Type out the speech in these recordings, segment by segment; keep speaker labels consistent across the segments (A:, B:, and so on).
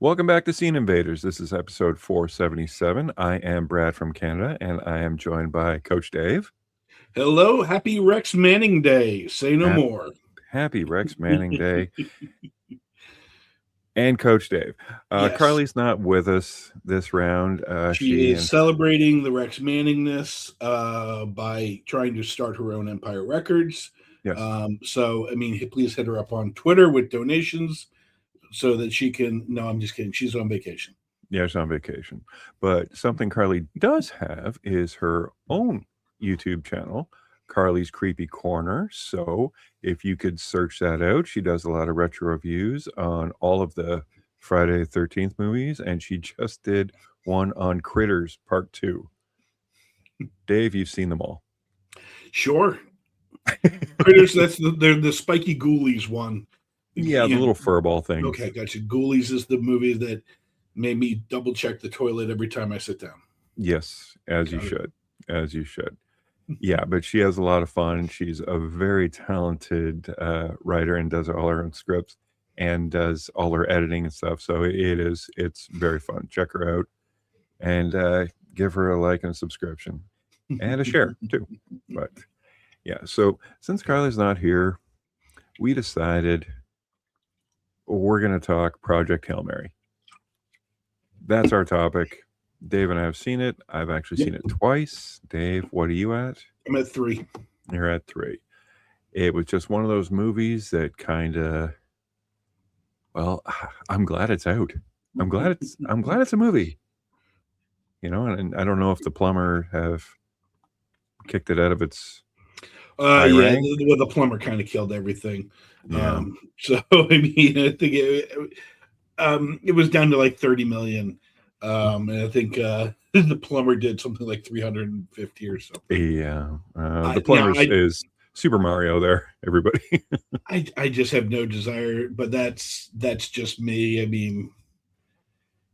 A: Welcome back to Scene Invaders. This is episode 477. I am Brad from Canada, and I am joined by Coach Dave.
B: Hello, happy Rex Manning Day. Say no
A: Hap-
B: more.
A: Happy Rex Manning Day. And Coach Dave.
B: Yes,
A: Carly's not with us this round.
B: she is celebrating the Rex Manningness by trying to start her own Empire Records.
A: Yes.
B: Please hit her up on Twitter with donations so that she can. No, I'm just kidding. She's on vacation.
A: Yeah, she's on vacation. But something Carly does have is her own YouTube channel, Carly's Creepy Corner. So if you could search that out, she does a lot of retro reviews on all of the Friday the 13th movies, and she just did one on Critters Part 2. Dave, you've seen them all.
B: Sure. Critters, that's the spiky ghoulies one.
A: Yeah, the little furball thing.
B: Okay, gotcha. Ghoulies is the movie that made me double check the toilet every time I sit down.
A: Yes, as you should. As you should. Yeah, but she has a lot of fun. She's a very talented writer and does all her own scripts and does all her editing and stuff. So it's very fun. Check her out and give her a like and a subscription and a share too. But yeah, so since Carly's not here, we decided we're going to talk Project Hailmary. That's our topic. Dave and I have seen it. I've actually seen it twice. Dave, what are you at?
B: I'm at 3.
A: You're at 3. It was just one of those movies that kind of, well, I'm glad it's out. I'm glad it's a movie. You know, and I don't know if the plumber have kicked it out of its rank.
B: The plumber kind of killed everything.
A: Yeah.
B: I think it was down to like 30 million. And I think the plumber did something like 350 or something.
A: Yeah. The plumber is Super Mario there, everybody.
B: I just have no desire, but that's just me. I mean,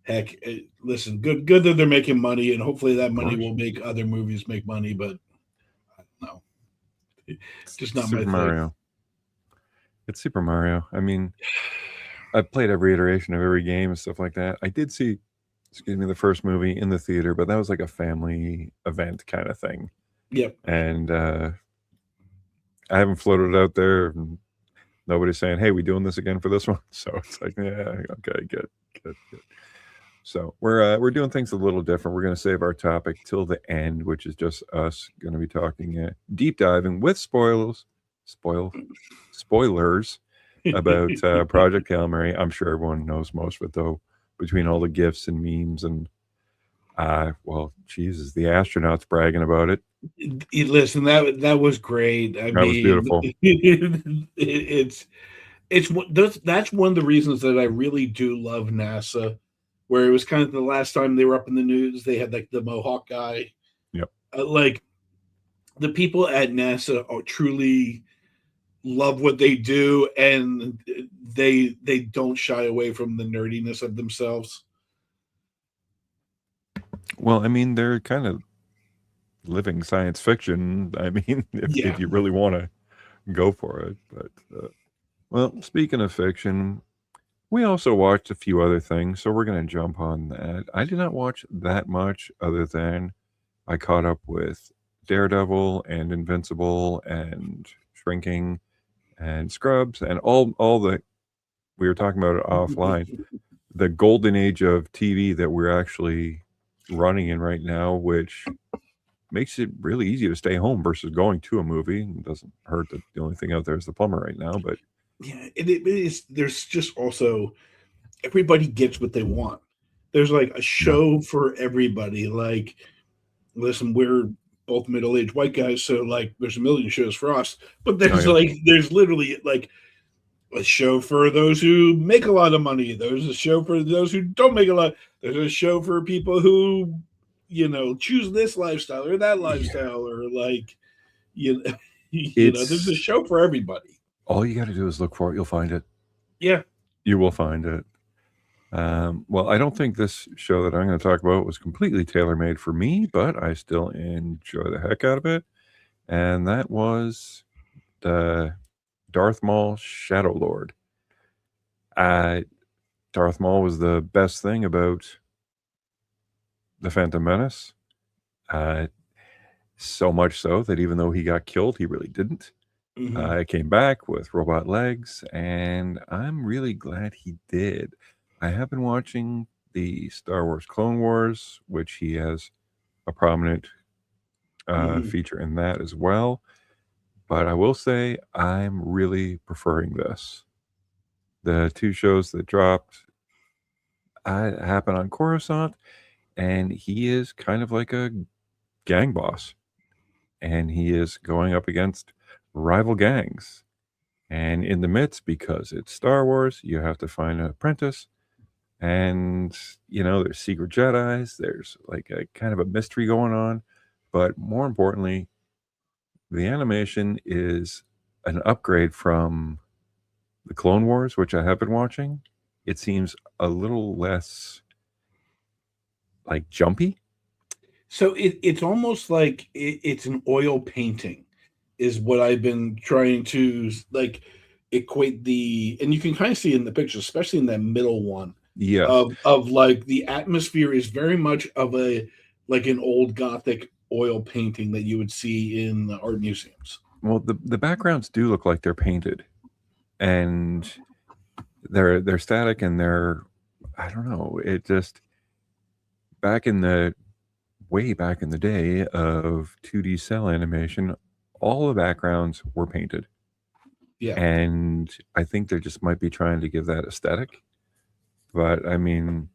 B: heck, listen, good that they're making money, and hopefully that money will make other movies make money, but I don't know. It's just not
A: Super
B: my
A: Mario.
B: thing.
A: It's Super Mario. I mean, I've played every iteration of every game and stuff like that. I did see, the first movie in the theater, but that was like a family event kind of thing.
B: Yep.
A: And I haven't floated out there. And nobody's saying, "Hey, we doing this again for this one?" So it's like, yeah, okay, good. So we're doing things a little different. We're going to save our topic till the end, which is just us going to be talking deep diving with spoilers about Project Hailmary. I'm sure everyone knows most of it, though, between all the gifs and memes and well, Jesus, the astronauts bragging about it.
B: Listen, that was great.
A: That was beautiful.
B: That's one of the reasons that I really do love NASA, where it was kind of the last time they were up in the news. They had like the Mohawk guy.
A: Yep.
B: Like the people at NASA truly love what they do, and they don't shy away from the nerdiness of themselves.
A: Well, I mean, they're kind of living science fiction. I mean, if you really want to go for it. But well, speaking of fiction, we also watched a few other things, so we're going to jump on that. I did not watch that much other than I caught up with Daredevil and Invincible and Shrinking and Scrubs and all the, we were talking about it offline, the golden age of TV that we're actually running in right now, which makes it really easy to stay home versus going to a movie. It doesn't hurt that the only thing out there is the plumber right now, but
B: yeah, it is. There's just also everybody gets what they want. There's like a show for everybody. Like, listen, we're both middle-aged white guys, so like there's a million shows for us, but there's there's literally like a show for those who make a lot of money. There's a show for those who don't make a lot. There's a show for people who, choose this lifestyle or that lifestyle, or like, there's a show for everybody.
A: All you got to do is look for it. You'll find it.
B: Yeah.
A: You will find it. Well, I don't think this show that I'm going to talk about was completely tailor-made for me, but I still enjoy the heck out of it. And that was the Darth Maul Shadow Lord. Darth Maul was the best thing about the Phantom Menace. Uh, so much so that even though he got killed, he really didn't.
B: Mhm.
A: Came back with robot legs, and I'm really glad he did. I have been watching the Star Wars Clone Wars, which he has a prominent
B: Mhm.
A: feature in that as well. But I will say I'm really preferring this. The two shows that dropped happen on Coruscant, and he is kind of like a gang boss, and he is going up against rival gangs. And in the midst, because it's Star Wars, you have to find an apprentice. And, there's secret Jedis, there's like a kind of a mystery going on. But more importantly, the animation is an upgrade from the Clone Wars, which I have been watching. It seems a little less like jumpy.
B: So it's almost like it's an oil painting, is what I've been trying to like equate the, and you can kind of see in the picture, especially in that middle one,
A: Yes.
B: of like the atmosphere is very much of a like an old Gothic oil painting that you would see in the art museums.
A: Well, the backgrounds do look like they're painted, and they're static, and they're, I don't know, it just, back in the way back in the day of 2D cell animation, all the backgrounds were painted.
B: Yeah.
A: And I think they just might be trying to give that aesthetic. But I mean,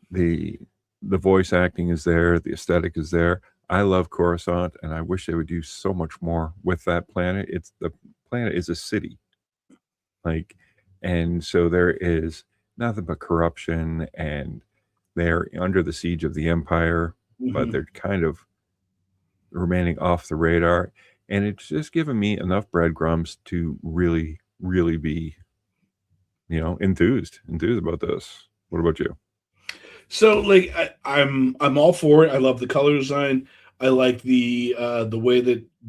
A: the the voice acting is there, the aesthetic is there. I love Coruscant, and I wish they would do so much more with that planet. It's the planet is a city, like, and so there is nothing but corruption, and they're under the siege of the Empire, but
B: Mhm.
A: they're kind of remaining off the radar. And it's just given me enough breadcrumbs to really, really be, enthused about this. What about you?
B: So like I'm all for it. I love the color design. I like the way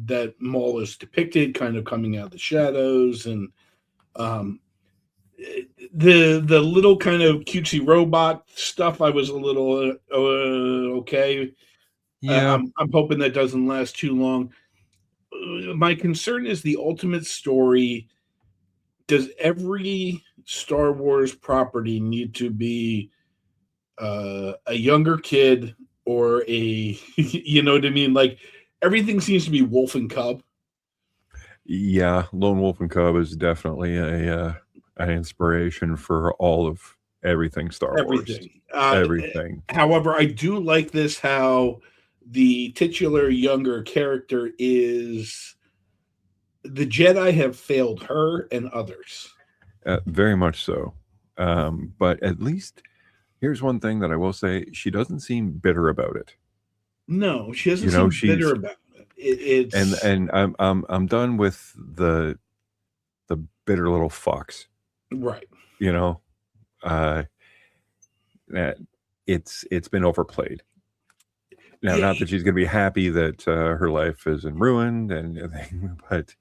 B: that Maul is depicted, kind of coming out of the shadows, and um the little kind of cutesy robot stuff. I was a little okay.
A: Yeah.
B: I'm hoping that doesn't last too long. My concern is the ultimate story. Does every Star Wars property need to be a younger kid or a you know what I mean? Like everything seems to be wolf and cub.
A: Yeah, Lone Wolf and Cub is definitely an inspiration for all of everything Star Wars.
B: Everything.
A: Everything.
B: However, I do like this how the titular younger character is the Jedi have failed her and others.
A: Very much so. But at least here's one thing that I will say: she doesn't seem bitter about it.
B: No, she doesn't
A: You know,
B: seem bitter
A: she's
B: about it.
A: and
B: It's
A: and I'm done with the bitter little fox.
B: right.
A: You know, uh, that it's been overplayed. Now,
B: Yeah.
A: not that she's going to be happy that her life is in ruin and everything, but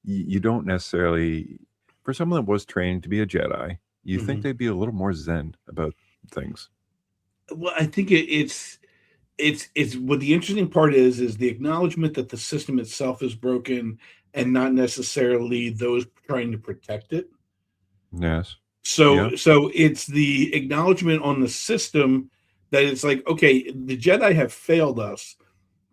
A: you don't necessarily, for someone that was trained to be a Jedi, you think
B: Mhm.
A: they'd be a little more zen about things.
B: Well, I think it's what the interesting part is the acknowledgement that the system itself is broken and not necessarily those trying to protect it.
A: Yes. Yeah.
B: So it's the acknowledgement on the system that it's like, okay, the Jedi have failed us,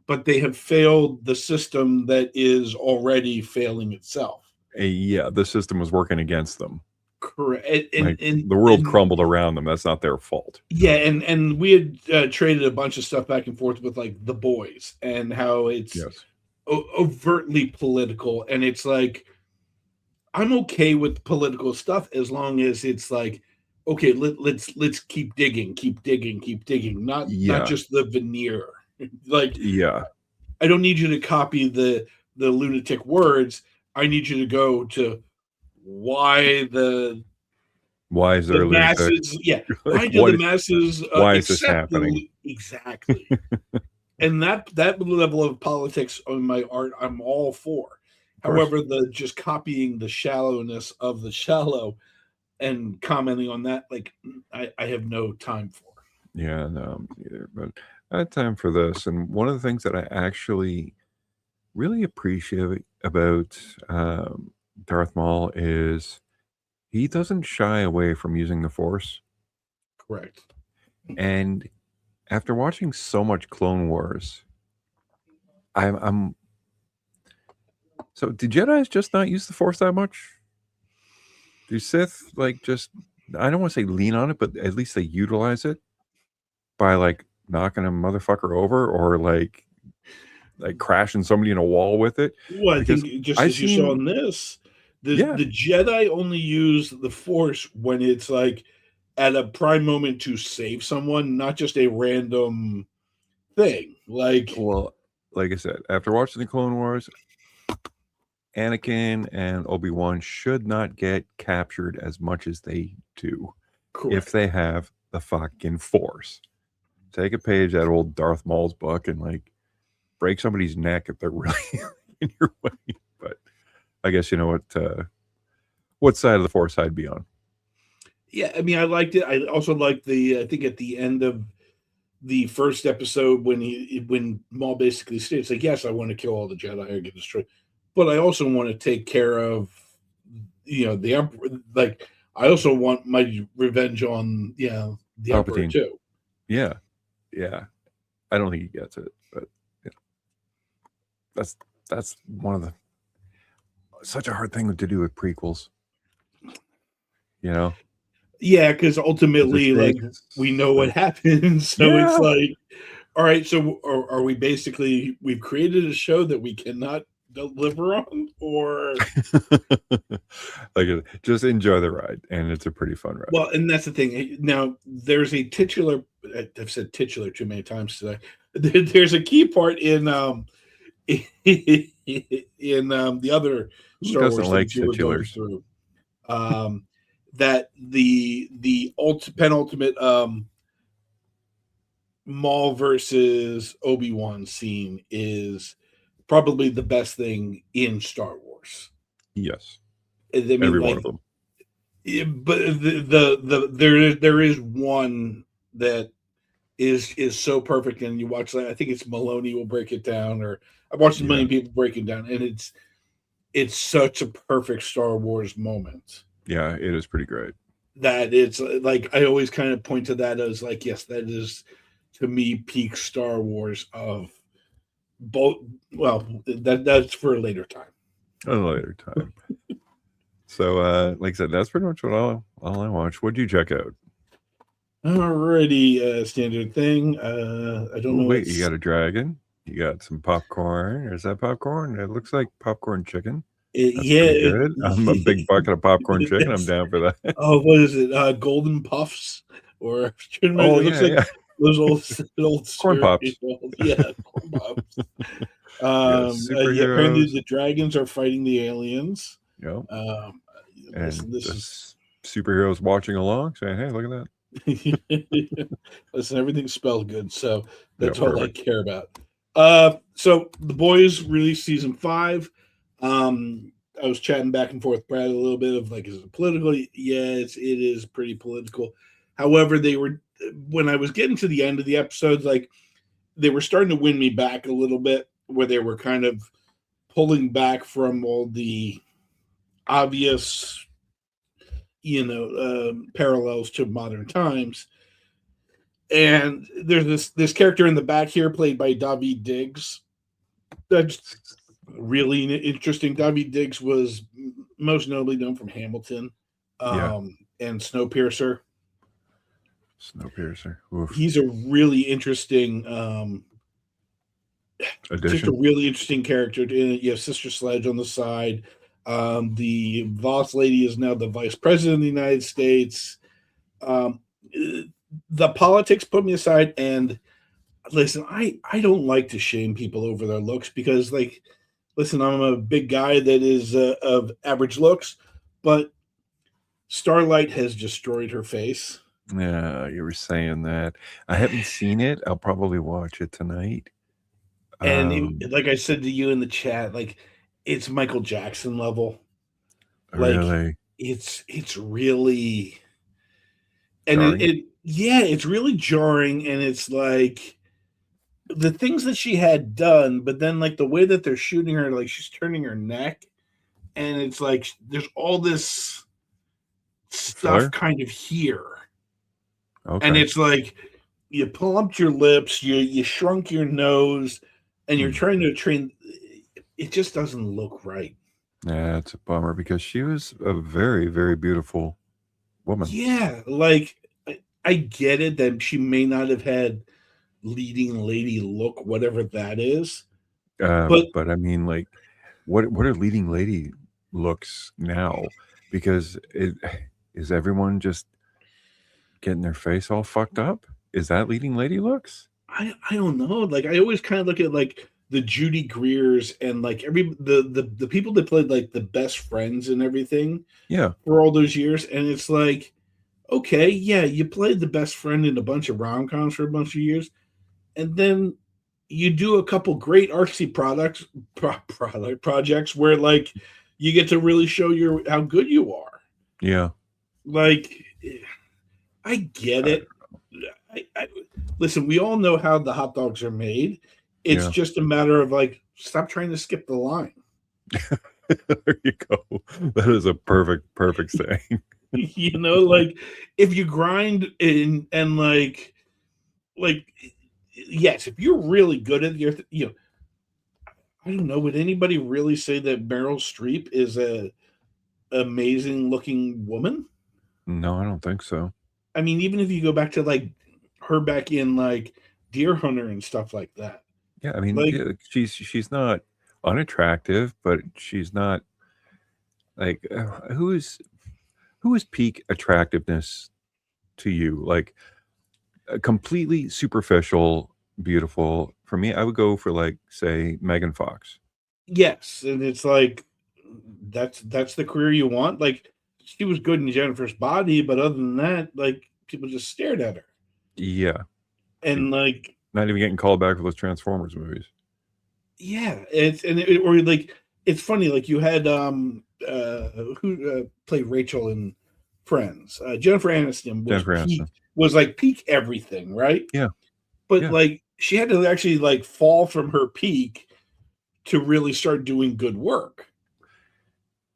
B: but they have failed the system that is already failing itself.
A: Yeah. The system was working against them.
B: Correct.
A: Like the world crumbled around them. That's not their fault.
B: Yeah, and we had traded a bunch of stuff back and forth with like the boys and how it's
A: Yes.
B: overtly political, and it's like I'm okay with political stuff as long as it's like, okay, let's keep digging, keep digging, keep digging, not
A: Yeah.
B: just the veneer. Like
A: Yeah.
B: I don't need you to copy the lunatic words. I need you to go to why
A: Why is there
B: the
A: a lunatic?
B: masses, yeah,
A: Like,
B: why do the masses
A: why is this
B: accept
A: happening?
B: exactly? And that level of politics on my art, I'm all for.
A: Of course.
B: However, the just copying the shallowness of the shallow, and commenting on that, like I have no time for.
A: Yeah, no, me neither. But I had time for this, and one of the things that I actually really appreciate about Darth Maul is he doesn't shy away from using the Force.
B: Correct.
A: And after watching so much Clone Wars, I'm so do Jedi's just not use the Force that much? Do Sith like just I don't want to say lean on it, but at least they utilize it by like knocking a motherfucker over or like crashing somebody in a wall with it?
B: Well, I
A: Because
B: think just
A: I've
B: as you saw
A: seen
B: in this,
A: yeah,
B: the Jedi only use the Force when it's like at a prime moment to save someone, not just a random thing. Like
A: well, like I said, after watching the Clone Wars, Anakin and Obi-Wan should not get captured as much as they do if
B: correct.
A: they have the fucking Force. Take a page out of old Darth Maul's book and like break somebody's neck if they're really in your way. But I guess you know what side of the Force I'd be on.
B: Yeah, I mean, I liked it. I also liked the. I think at the end of the first episode when Maul basically states like, "Yes, I want to kill all the Jedi or get destroyed, but I also want to take care of the Emperor. Like, I also want my revenge on the Emperor
A: Palpatine.
B: too."
A: Yeah. Yeah. I don't think he gets it, but yeah, that's that's one of the such a hard thing to do with prequels, you know?
B: Yeah, because
A: 'Cause the
B: ultimately, like we
A: stakes
B: know what
A: like
B: happens, so it's
A: yeah.
B: like, all right, so are we basically we've created a show that we cannot deliver on, or
A: Like, just enjoy the ride, and it's a pretty fun ride.
B: well, and that's the thing. Now, there's a titular. I've said titular too many times today. There's a key part in in the other
A: Who
B: Star
A: doesn't
B: Wars
A: like
B: things you were going
A: titulars?
B: through. Um, that penultimate Maul versus Obi-Wan scene is probably the best thing in Star Wars.
A: Yes,
B: I mean,
A: every one of
B: like,
A: them.
B: but there is one that is so perfect, and you watch that. I think it's Maloney will break it down, or I've watched a
A: Yeah,
B: million people break it down, and it's such a perfect Star Wars moment
A: yeah, it is pretty great.
B: that it's like I always kind of point to that as like, yes, that is to me peak Star Wars of both. Well, that's for a later time.
A: At a later time. So, like I said, that's pretty much what all I watched. What'd you check out?
B: Already, standard thing. I don't
A: Oh,
B: know.
A: wait, you
B: It's
A: got a dragon. You got some popcorn. Is that popcorn? It looks like popcorn chicken. That's pretty
B: yeah.
A: good. I'm a big bucket of popcorn chicken. I'm
B: That's
A: down for that.
B: oh, what is it? Golden Puffs, or
A: Oh
B: it looks
A: yeah,
B: like
A: yeah.
B: those old
A: Corn
B: cereal.
A: pops.
B: Yeah, corn puffs.
A: Yeah,
B: Yeah, apparently
A: superheroes.
B: the dragons are fighting the aliens.
A: You know,
B: Um,
A: and
B: listen, this is
A: just superheroes watching along, saying, "Hey, look at that."
B: listen, everything spells good, so
A: Yeah,
B: that's all I
A: perfect.
B: care about. So the boys released season 5. I was chatting back and forth with Brad a little bit of like, is it political? Yeah, it is pretty political. However, they were when I was getting to the end of the episodes, like they were starting to win me back a little bit, where they were kind of pulling back from all the obvious, parallels to modern times. And there's this character in the back here played by David Diggs. That's really interesting. David Diggs was most notably known from Hamilton,
A: Yeah,
B: and Snowpiercer.
A: Snowpiercer. Oof.
B: He's a really interesting, just a
A: Addition.
B: really interesting character. You have Sister Sledge on the side. The Voss lady is now the vice president of the United States. Um, the politics put me aside, and listen, I don't like to shame people over their looks because, like, listen, I'm a big guy that is of average looks, but Starlight has destroyed her face.
A: Yeah, you were saying that. I haven't seen it. I'll probably watch it tonight.
B: And
A: Um,
B: like I said to you in the chat, like it's Michael Jackson level. Like
A: really?
B: it's really, and
A: Jarring.
B: yeah, it's really jarring, and it's like the things that she had done, but then like the way that they're shooting her, like she's turning her neck, and it's like there's all this stuff
A: Filler?
B: kind of here, and
A: Okay.
B: it's like you plumped your lips, you shrunk your nose, and you're
A: Hmm.
B: trying to train. It just doesn't look right.
A: Yeah, it's a bummer because she was a very, very beautiful woman.
B: Yeah, like I get it that she may not have had leading lady look, whatever that is, but
A: But I mean, like, what are leading lady looks now? Because it is everyone just getting their face all fucked up? Is that leading lady looks?
B: I don't know. Like I always kind of look at like the Judy Greers and like the people that played like the best friends and everything
A: Yeah,
B: for all those years, and it's like, okay, yeah, you played the best friend in a bunch of rom coms for a bunch of years, and then you do a couple great artsy projects where like you get to really show your how good you are.
A: yeah.
B: Like I get
A: I
B: it. I listen. We all know how the hot dogs are made. It's
A: Yeah.
B: just a matter of like stop trying to skip the line.
A: There you go. That is a perfect saying.
B: You know, like if you grind in and like yes, if you're really good at your you know, I don't know, would anybody really say that Meryl Streep is a amazing looking woman?
A: No, I don't think so.
B: I mean, even if you go back to like her back in like Deer Hunter and stuff like that.
A: Yeah, I mean,
B: Like
A: yeah, she's not unattractive, but she's not like who is peak attractiveness to you? Like completely superficial, beautiful. For me, I would go for like say Megan Fox.
B: yes, and it's like that's the career you want. Like she was good in Jennifer's Body, but other than that, like people just stared at her.
A: Yeah, she
B: And like
A: not even getting called back for those Transformers movies.
B: yeah, or like it's funny like you had who played Rachel in Friends. Jennifer Aniston
A: Jennifer Aniston.
B: was like peak everything, right?
A: Yeah,
B: But
A: yeah,
B: like she had to actually like fall from her peak to really start doing good work.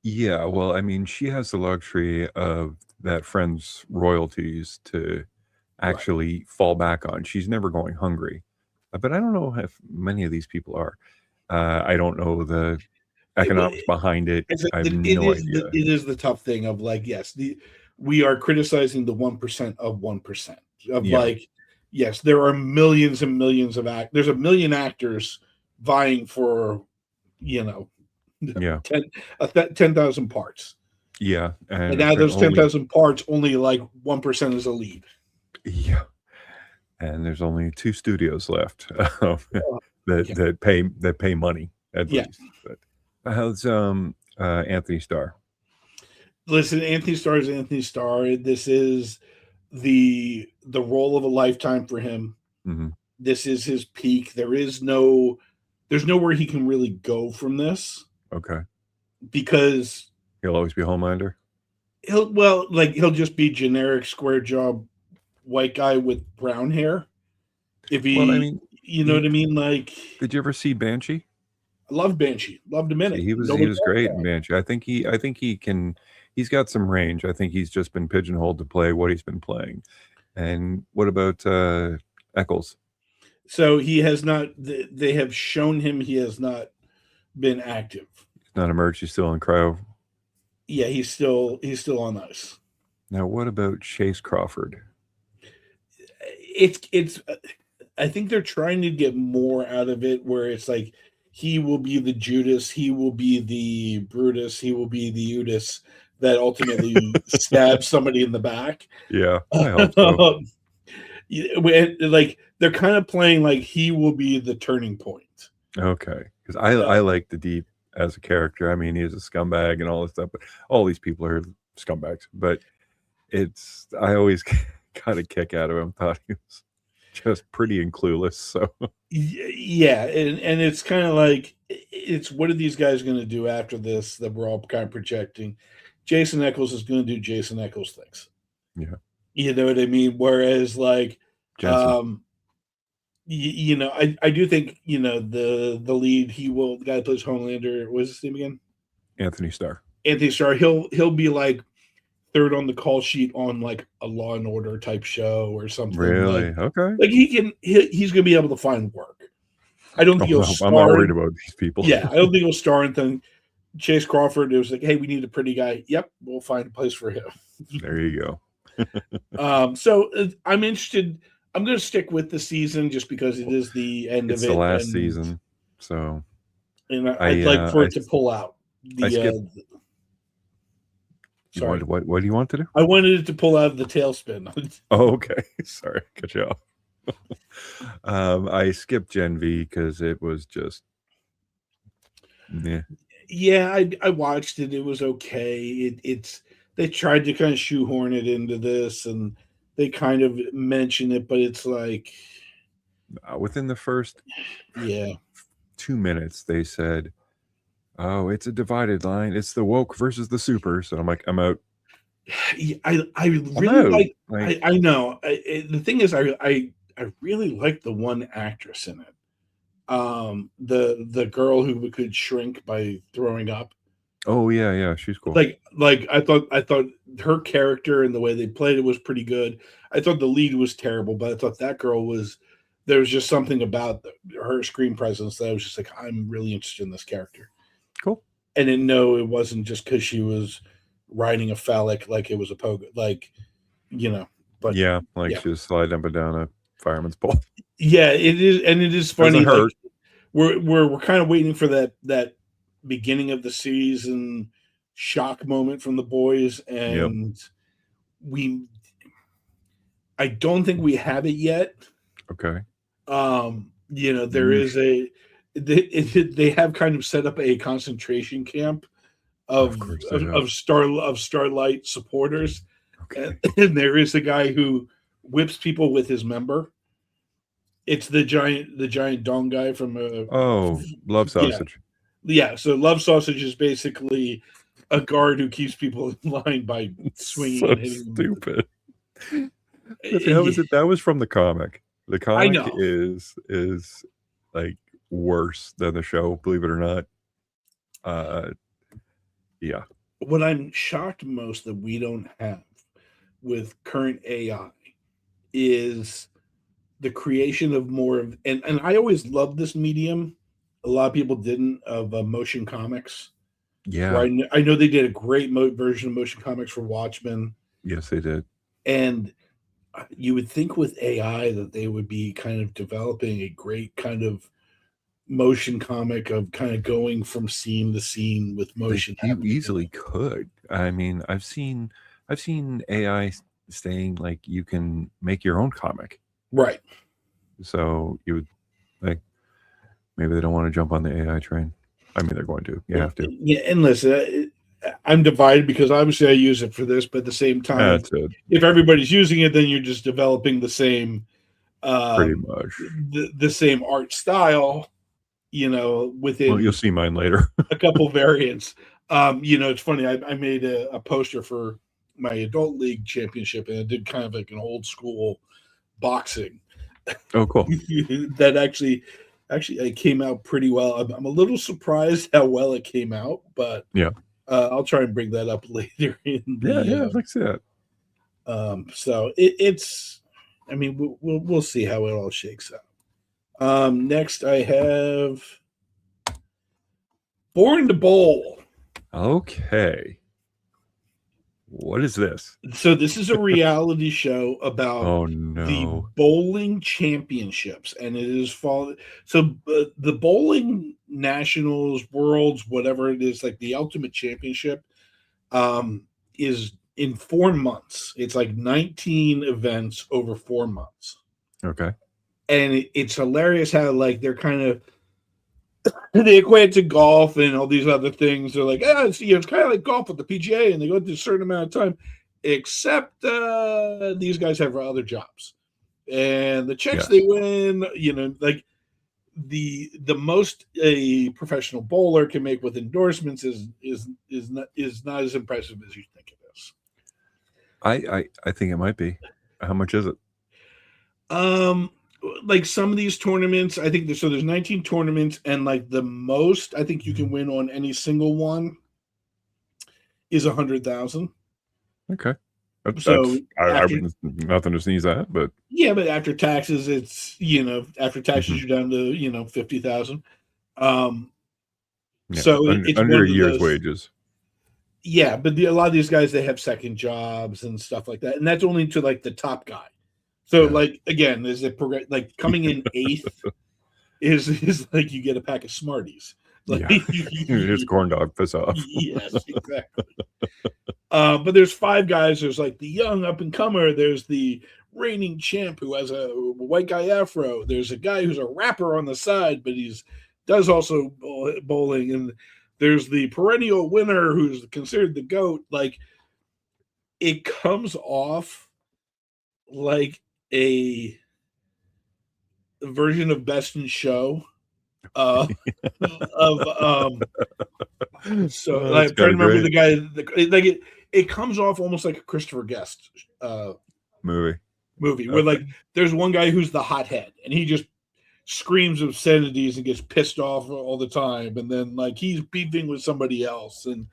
A: yeah. Well, I mean, she has the luxury of that Friends royalties to
B: Right.
A: actually fall back on. She's never going hungry. But I don't know if many of these people are. I don't know the
B: Well,
A: economics behind it.
B: it's like
A: I have no idea.
B: it is the tough thing of like yes we are criticizing the 1% of 1% of
A: Yeah,
B: like yes there are millions and millions of there's a million actors vying for you know
A: yeah,
B: 10 10,000 parts,
A: yeah,
B: and
A: and
B: out of
A: apparently
B: those
A: only
B: 10,000 parts only like 1% is a lead.
A: yeah, and there's only 2 studios left,
B: Uh, yeah,
A: that pay money at
B: yeah.
A: least, but how's, Anthony Starr?
B: Listen, Anthony Starr is Anthony Starr. This is the role of a lifetime for him.
A: Mhm,
B: This is his peak. There's nowhere he can really go from this
A: okay.
B: because
A: He'll always be Homelander?
B: he'll just be generic square job white guy with brown hair. If
A: Well, I
B: he
A: mean,
B: you know
A: he
B: what I mean? Like
A: did you ever see Banshee?
B: I love Banshee. Loved him in
A: See,
B: it.
A: he
B: Nobody
A: was
B: else
A: great in
B: saw it.
A: Banshee. I think he can he's got some range. I think he's just been pigeonholed to play what he's been playing. And what about, Eccles?
B: So he has not they have shown him he has not been active.
A: He's not emerged, he's still in cryo.
B: Yeah, he's still on ice.
A: Now what about Chase Crawford?
B: It's I think they're trying to get more out of it where it's like he will be the Judas, he will be the Brutus, he will be the Judas that ultimately stabs somebody in the back.
A: Yeah, I hope so.
B: Like they're kind of playing like he will be the turning point.
A: Okay, 'cause I
B: Uh,
A: like the Deep as a character. I mean, he's a scumbag and all this stuff, but all these people are scumbags, but it's I always got a kick out of him, thought he was just pretty and clueless, so
B: yeah, and it's kind of like it's what are these guys going to do after this that we're all kind of projecting. Jason Eccles is going to do Jason Eccles things.
A: Yeah.
B: You know what I mean? Whereas, like,
A: Jensen.
B: I do think, the lead, the guy that plays Homelander, what's his name again?
A: Anthony Starr.
B: Anthony Starr. He'll be like third on the call sheet on like a Law and Order type show or something.
A: Really? Okay.
B: Like he's going to be able to find work. I don't think he'll star.
A: I'm not worried about these people.
B: Yeah, I don't think he'll star in things. Chase Crawford, it was like, hey, we need a pretty guy. Yep, we'll find a place for him.
A: There you go.
B: So I'm interested. I'm going to stick with the season just because it is the end of it.
A: It's the last season, so.
B: And I'd like for it to pull out.
A: Sorry. What do you want to do?
B: I wanted it to pull out of the tailspin.
A: Oh, okay. Sorry, cut you off. I skipped Gen V because it was just. Yeah.
B: Yeah, I watched it. It was okay. They tried to kind of shoehorn it into this, and they kind of mention it, but it's like
A: within the first 2 minutes, they said, "Oh, it's a divided line. It's the woke versus the super." So I'm like, I'm out.
B: I really like. I know. The thing is, I really like the one actress in it. The girl who could shrink by throwing up.
A: Oh yeah, she's cool.
B: Like I thought her character and the way they played it was pretty good. I thought the lead was terrible, but I thought that girl there was just something about her screen presence that I was just like, I'm really interested in this character.
A: Cool.
B: And then no, it wasn't just because she was riding a phallic like it was a pogo, like, but
A: yeah, she was sliding up and down a fireman's pole.
B: Yeah, it is, and it is funny.
A: Like,
B: we're kind of waiting for that beginning of the season shock moment from the boys, and I don't think we have it yet.
A: Okay.
B: There is they have kind of set up a concentration camp of Starlight supporters. Okay. And there is a guy who whips people with his member. It's the giant dong guy from
A: Love Sausage.
B: Yeah, so Love Sausage is basically a guard who keeps people in line by swinging and hitting them.
A: Stupid. That was from the comic. The comic is like worse than the show, believe it or not. Yeah.
B: What I'm shocked most that we don't have with current AI is the creation of more of, and I always loved this medium. A lot of people didn't, of motion comics.
A: Yeah.
B: I know they did a great version of motion comics for Watchmen.
A: Yes, they did.
B: And you would think with AI that they would be kind of developing a great kind of motion comic of kind of going from scene to scene with motion.
A: You easily could. I mean, I've seen AI saying like you can make your own comic.
B: Right.
A: So you would like, maybe they don't want to jump on the AI train. I mean, they're going to. You have to.
B: Yeah, and listen, I'm divided because obviously I use it for this, but at the same time, if everybody's using it, then you're just developing the same,
A: pretty much
B: the same art style. Within.
A: Well, you'll see mine later.
B: A couple variants. It's funny. I made a poster for my adult league championship, and I did kind of like an old school boxing.
A: Oh, cool.
B: That actually it came out pretty well. I'm a little surprised how well it came out, but
A: yeah,
B: I'll try and bring that up later.
A: I'd like to see that.
B: So it's. I mean, we'll see how it all shakes out. Next, I have Born to Bowl.
A: Okay. What is this?
B: So this is a reality show about
A: the
B: bowling championships, and it is so the bowling nationals, worlds, whatever it is, like the ultimate championship, is in 4 months. It's like 19 events over 4 months.
A: Okay.
B: And it's hilarious how like they're kind of they equate it to golf and all these other things. They're like, it's kind of like golf with the PGA, and they go through a certain amount of time. Except these guys have other jobs, and the checks they win, like the most a professional bowler can make with endorsements is not as impressive as you think it is.
A: I think it might be. How much is it?
B: Like some of these tournaments, I think there's 19 tournaments, and like the most I think you can win on any single one is 100,000.
A: Okay.
B: So
A: I
B: after
A: wouldn't, nothing to sneeze at, but
B: yeah, but after taxes, it's after taxes you're down to 50,000. Um,
A: yeah,
B: so it's
A: under
B: one
A: a
B: of
A: year's
B: those.
A: wages.
B: Yeah, but a lot of these guys they have second jobs and stuff like that, and that's only to like the top guy. So
A: Yeah.
B: like again, is it like coming in eighth is like you get a pack of Smarties. Like,
A: Yeah. It's corn dog, piss off.
B: yes, exactly. But there's five guys. There's like the young up and comer. There's the reigning champ who has a white guy afro. There's a guy who's a rapper on the side, but he's does also bowling. And there's the perennial winner who's considered the GOAT. Like it comes off like a version of Best in Show. Of so
A: That's
B: like, I'm trying
A: kind
B: to
A: of
B: remember the
A: great
B: guy. Like it comes off almost like a Christopher Guest
A: movie.
B: where
A: Okay.
B: like there's one guy who's the hothead and he just screams obscenities and gets pissed off all the time, and then like he's beefing with somebody else, and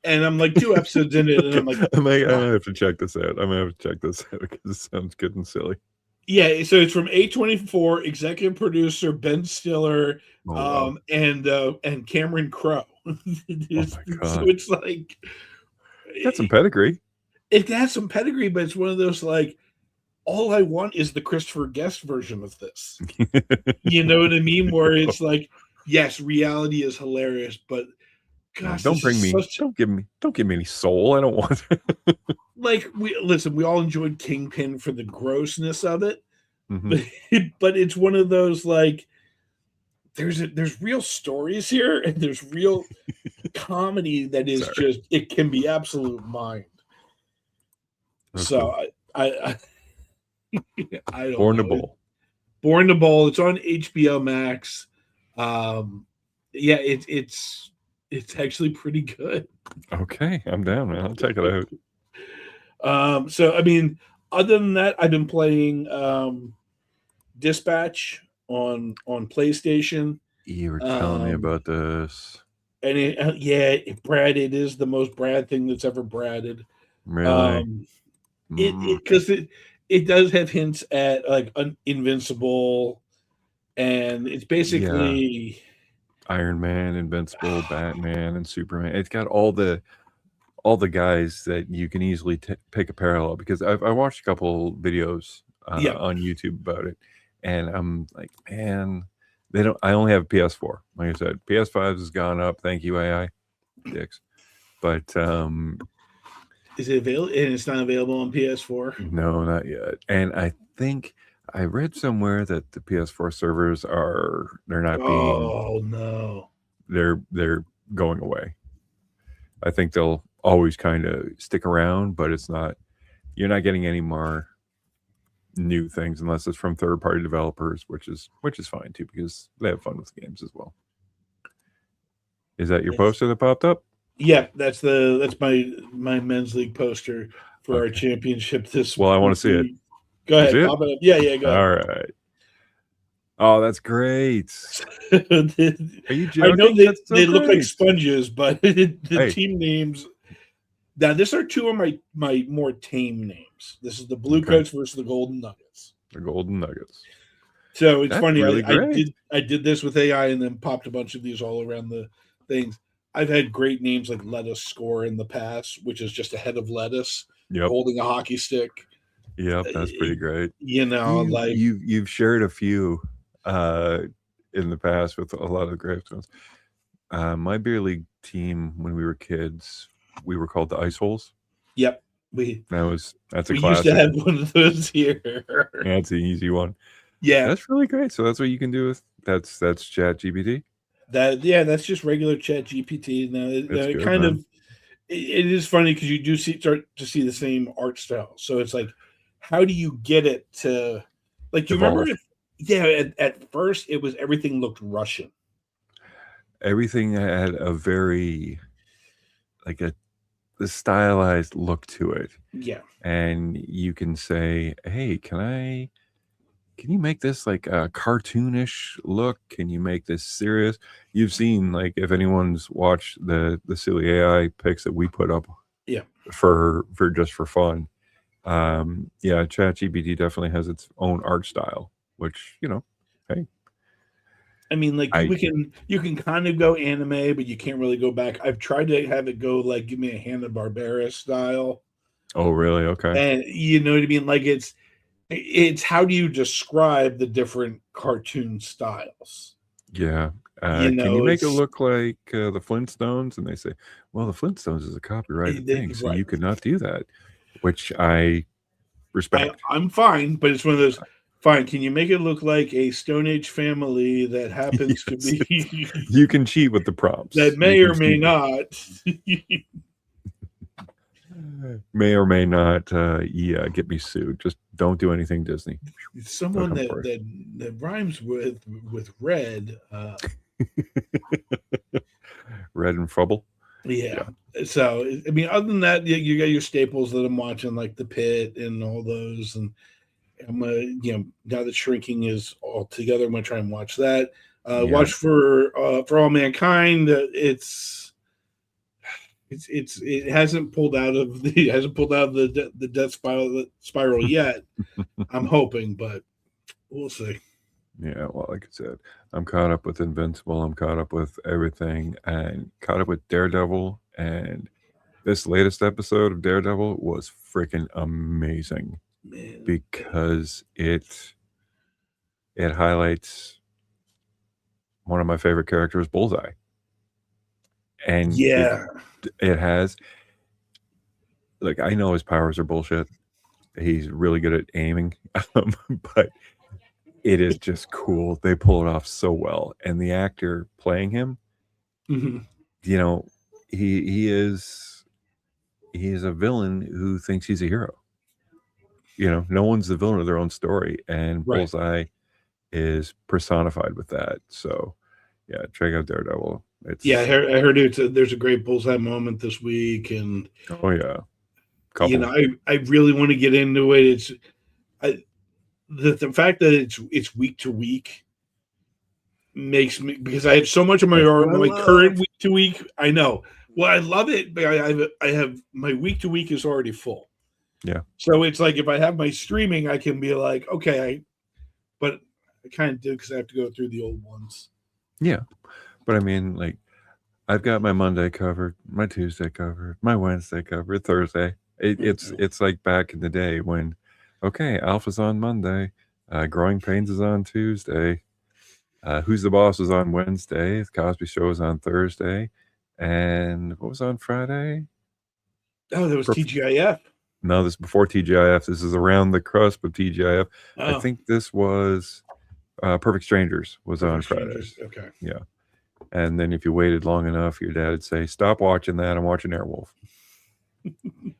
B: I'm like 2 episodes in it, and
A: Okay.
B: I'm like,
A: I might have to check this out. I might have to check this out because it sounds good and silly.
B: yeah. So it's from A24, executive producer Ben Stiller,
A: Oh wow.
B: and Cameron Crowe.
A: Oh my
B: So
A: god.
B: it's like
A: Got some pedigree.
B: it has some pedigree, but it's one of those like all I want is the Christopher Guest version of this. You know what I mean? Where it's like, yes, reality is hilarious, but gosh,
A: Don't
B: this
A: bring
B: is
A: me.
B: such
A: Don't give me any soul. I don't want.
B: like we all enjoyed Kingpin for the grossness of it,
A: Mm-hmm.
B: but it's one of those like there's real stories here and there's real comedy that is
A: Sorry.
B: just it can be absolute mind.
A: That's
B: So
A: cool.
B: I I don't
A: Born to
B: know.
A: bowl.
B: Born to Bowl. It's on HBO Max. Yeah, it's actually pretty good.
A: Okay, I'm down, man. I'll check it out.
B: So I mean, other than that, I've been playing Dispatch on PlayStation.
A: You were telling me
B: Um,
A: about this.
B: and Brad, it is the most Brad thing that's ever Bradded.
A: Really?
B: Because it does have hints at like Invincible, and it's
A: Yeah.
B: basically
A: Iron Man, Invincible, Batman, and Superman. It's got all the guys that you can easily pick a parallel because I watched a couple videos
B: yeah.
A: on YouTube about it, and I'm like, man, they don't. I only have a PS4. Like I said, PS5 has gone up. Thank you, AI, dicks. But
B: Is it available? And it's not available on PS4.
A: no, not yet. And I think I read somewhere that the PS4 servers they're not being
B: Oh no.
A: they're going away. I think they'll always kind of stick around, but it's not. You're not getting any more new things unless it's from third party developers, which is fine too because they have fun with games as well. Is that your poster that popped up?
B: Yeah, that's my men's league poster for our championship this.
A: Well, I want to see it.
B: Go ahead,
A: it?
B: pop it up. Yeah, go
A: All
B: ahead.
A: right. Oh, that's great. Are you joking?
B: I know they look like
A: great.
B: sponges, but the team names. Now, these are two of my more tame names. This is the Blue Coats versus the Golden Nuggets.
A: The Golden Nuggets.
B: So it's
A: That's
B: funny.
A: really great.
B: I did this with AI and then popped a bunch of these all around the things. I've had great names like Lettuce Score in the past, which is just a head of lettuce holding a hockey stick.
A: Yep, that's pretty great.
B: You've
A: shared a few in the past with a lot of the great ones. My beer league team when we were kids, we were called the Ice Holes.
B: Yep,
A: that's a classic.
B: We used to have one of those here.
A: That's an easy one.
B: Yeah,
A: that's really great. So that's what you can do with that's Chat GPT.
B: That's just regular Chat GPT. Now it is funny because you do start to see the same art style. So it's like, how do you get it to like? Do you remember? Yeah, at first it was everything looked Russian.
A: Everything had a very like the stylized look to it.
B: Yeah.
A: And you can say, "Hey, can you make this like a cartoonish look? Can you make this serious?" You've seen, like, if anyone's watched the silly AI pics that we put up
B: Yeah.
A: for just for fun. Yeah, ChatGPT definitely has its own art style, which, hey,
B: I mean, like
A: I
B: you can kind of go anime, but you can't really go back. I've tried to have it go like give me a Hanna-Barbera style.
A: oh, really? Okay.
B: And you know what I mean? Like it's how do you describe the different cartoon styles?
A: Yeah.
B: You
A: Can you
B: know,
A: make it
B: it's
A: look like the Flintstones? And they say, well, the Flintstones is a copyrighted thing, so
B: right.
A: you could not do that, which I respect.
B: I'm fine, but it's one of those fine. Can you make it look like a Stone Age family that happens to
A: Yes,
B: be
A: you can cheat with the
B: that
A: prompts. You
B: may
A: can
B: or may
A: cheat with
B: not?
A: may or may not, yeah, get me sued. Just don't do anything Disney. They'll
B: Someone
A: come for
B: that rhymes with red.
A: you. Red and Frubble.
B: Yeah.
A: Yeah.
B: So I mean, other than that, you got your staples that I'm watching, like The Pit and all those, and I'm gonna, now that Shrinking is all together, I'm gonna try and watch that.
A: Yeah.
B: Watch for All Mankind. It hasn't pulled out of the death spiral yet. I'm hoping, but we'll see.
A: Yeah, well, like I said, I'm caught up with Invincible. I'm caught up with everything, and caught up with Daredevil. And this latest episode of Daredevil was freaking amazing
B: Man,
A: because it highlights one of my favorite characters, Bullseye, and
B: yeah,
A: it has, like, I know his powers are bullshit. He's really good at aiming, but it is just cool. They pull it off so well, and the actor playing him,
B: mhm,
A: you know, he is a villain who thinks he's a hero. No one's the villain of their own story, and
B: right.
A: Bullseye is personified with that. So, yeah, check out Daredevil.
B: Yeah,
A: It's
B: I heard there's a great Bullseye moment this week, and
A: oh yeah, couple.
B: I really want to get into it. It's I, the fact that it's week to week makes me, because I have so much of
A: That's what I
B: my
A: love.
B: current week to week. I know. Well, I love it, but I have my week to week is already full.
A: Yeah,
B: So it's like if I have my streaming, I can be like, okay, but I kind of do because I have to go through the old ones.
A: yeah. But I mean, like, I've got my Monday covered, my Tuesday covered, my Wednesday covered, Thursday. It's like back in the day when, okay, Alpha's on Monday, Growing Pains is on Tuesday, Who's the Boss is on Wednesday, The Cosby Show is on Thursday, and what was on Friday?
B: Oh, there was
A: Perf-
B: TGIF.
A: no, this is before TGIF. This is around the cusp of TGIF. I
B: Oh,
A: think this was Perfect Strangers was on
B: Perfect
A: Friday.
B: Strangers. Okay.
A: Yeah. And then if you waited long enough, your dad would say, "Stop watching that. I'm watching Airwolf."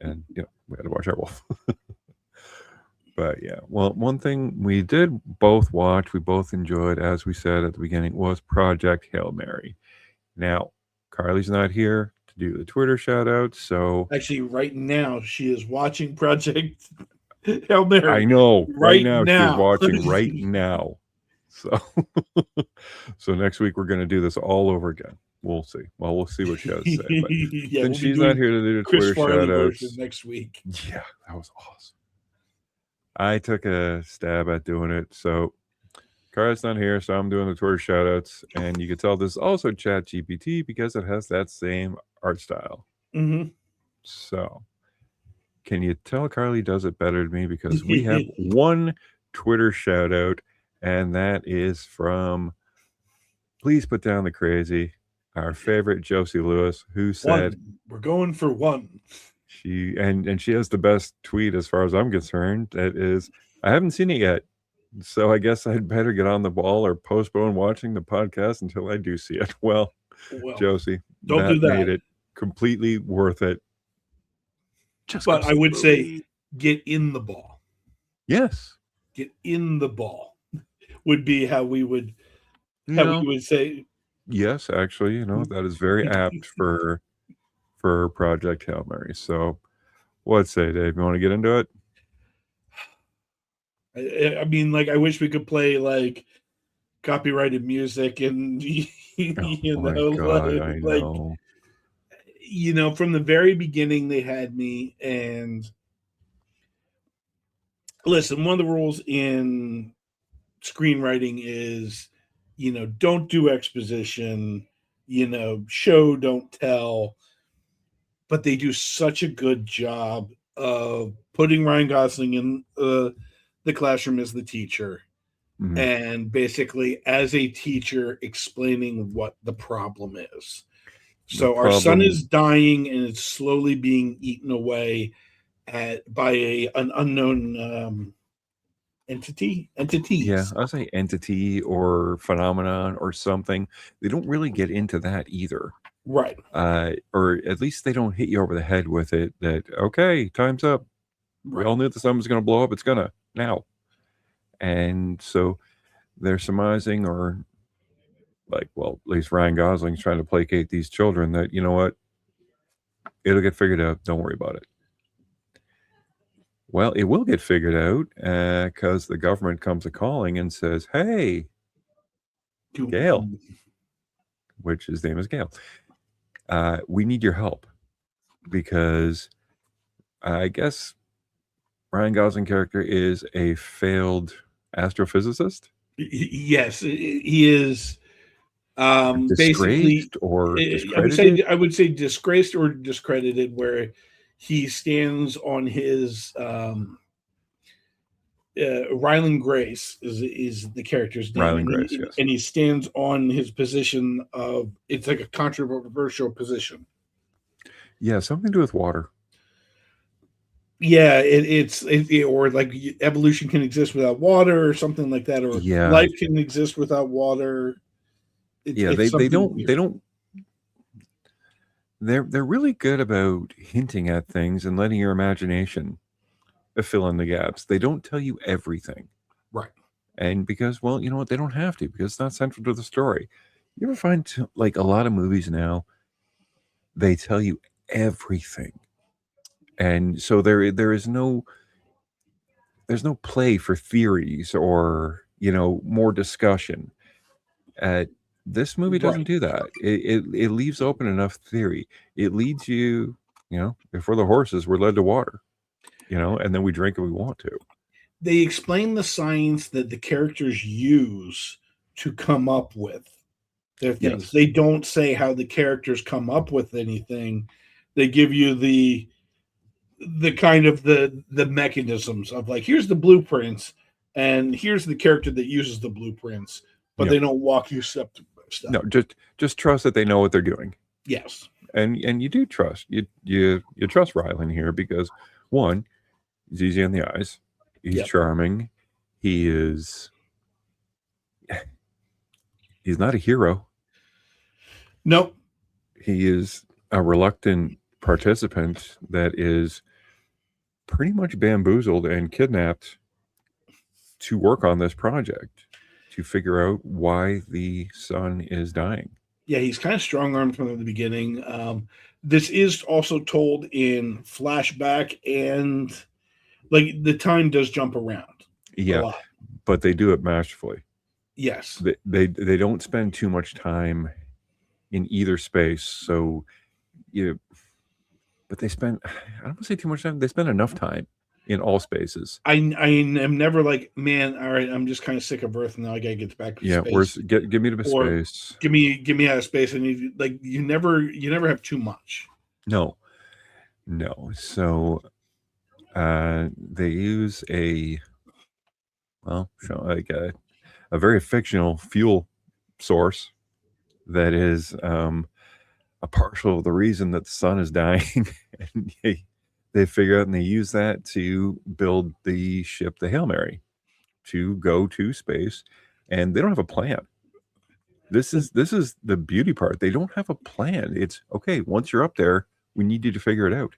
A: And we had to watch Airwolf. But yeah, well, one thing we did both watch, we both enjoyed, as we said at the beginning, was Project Hail Mary. Now, Carly's not here to do the Twitter shout out, so
B: Actually, right now she is watching Project Hail Mary.
A: I know right
B: Right
A: now she is
B: now.
A: watching right now. So so next week we're gonna do this all over again. We'll see. Well, we'll see what she has to say. But
B: Yeah,
A: since
B: we'll be
A: she's not
B: doing
A: here to do the
B: Chris
A: Twitter
B: Farley
A: shout
B: version
A: outs,
B: next week.
A: yeah, that was awesome. I took a stab at doing it. So Carly's not here, so I'm doing the Twitter shout outs. And you can tell this is also Chat GPT because it has that same art style.
B: Mm-hmm.
A: So can you tell Carly does it better than me? Because we have one Twitter shout out, and that is from Please Put Down the Crazy, our favorite Josie Lewis, who said
B: We're going for one.
A: she has the best tweet as far as I'm concerned. That is, I haven't seen it yet. So I guess I'd better get on the ball or postpone watching the podcast until I do see it. Well, Josie,
B: don't do
A: that made
B: that.
A: it completely worth it. Just
B: But I would say
A: slowly.
B: get in the ball.
A: Yes.
B: Get in the ball. would be how we would
A: You know,
B: say.
A: yes, actually, that is very apt for Project Hail Mary. So, what say, Dave? You want to get into it?
B: I mean, like, I wish we could play like copyrighted music and
A: Oh
B: you
A: my
B: know,
A: God, I
B: like
A: know.
B: from the very beginning they had me. And listen, one of the rules in screenwriting is, don't do exposition, show, don't tell. But they do such a good job of putting Ryan Gosling in the classroom as the teacher,
A: Mhm.
B: and basically as a teacher explaining what the problem is.
A: The
B: So our son
A: problem,
B: is dying and it's slowly being eaten away by an unknown
A: yeah,
B: entities.
A: I'll say entity or phenomenon or something. They don't really get into that either.
B: Right.
A: Or at least they don't hit you over the head with it that, okay, time's up. We
B: Right.
A: all knew the sun was going to blow up. It's going to now. And so they're surmising, or like, well, at least Ryan Gosling's trying to placate these children that, you know what, it'll get figured out. Don't worry about it. Well, it will get figured out because the government comes a calling and says, hey, Gail, which his name is Gail, we need your help because I guess Ryan Gosling character is a failed astrophysicist,
B: Yes, he is. Basically,
A: disgraced or
B: I would say
A: discredited.
B: disgraced or discredited, where he stands on his Ryland Grace is the character's name,
A: Ryland
B: and
A: Grace, yes.
B: he stands on his position of, it's like a controversial position.
A: Yeah, something to do with water.
B: Yeah, or like evolution can exist without water, or something like that, or
A: Yeah,
B: life can exist without water.
A: yeah.
B: It's
A: They
B: something
A: don't they
B: weird.
A: don't they're really good about hinting at things and letting your imagination fill in the gaps. They don't tell you everything,
B: Right.
A: and because, well, you know what, they don't have to because it's not central to the story. You ever find like a lot of movies now, they tell you everything, and so there's no play for theories or more discussion. Uh, this movie doesn't
B: Right.
A: do that. It leaves open enough theory. It leads you, if we're the horses, we're led to water, and then we drink if we want to.
B: They explain the science that the characters use to come up with their things.
A: Yes.
B: They don't say how the characters come up with anything. They give you the kind of the mechanisms of, like, here's the blueprints and here's the character that uses the blueprints, but
A: Yeah.
B: they don't walk you step by step.
A: No, just trust that they know what they're doing.
B: Yes.
A: And you do trust. You trust Rylan here because, one, he's easy on the eyes. He's
B: Yep.
A: charming. He's not a hero.
B: Nope.
A: He is a reluctant participant that is pretty much bamboozled and kidnapped to work on this project to figure out why the sun is dying.
B: Yeah, he's kind of strong armed from the beginning. This is also told in flashback, and like the time does jump around a
A: Yeah,
B: lot.
A: but they do it masterfully.
B: Yes.
A: They don't spend too much time in either space, so you. But they spend, I don't want to say too much time. They spend enough time in all spaces.
B: I am never like, man, all right, I'm just kind of sick of Earth now. I gotta get back to
A: Yeah,
B: space,
A: give me to
B: or
A: space.
B: give me out of space. And you never have too much.
A: No, no. So they use like a very fictional fuel source that is a partial of the reason that the sun is dying. And they figure out and they use that to build the ship, the Hail Mary, to go to space. And they don't have a plan. This is the beauty part. They don't have a plan. It's okay. Once you're up there, we need you to figure it out.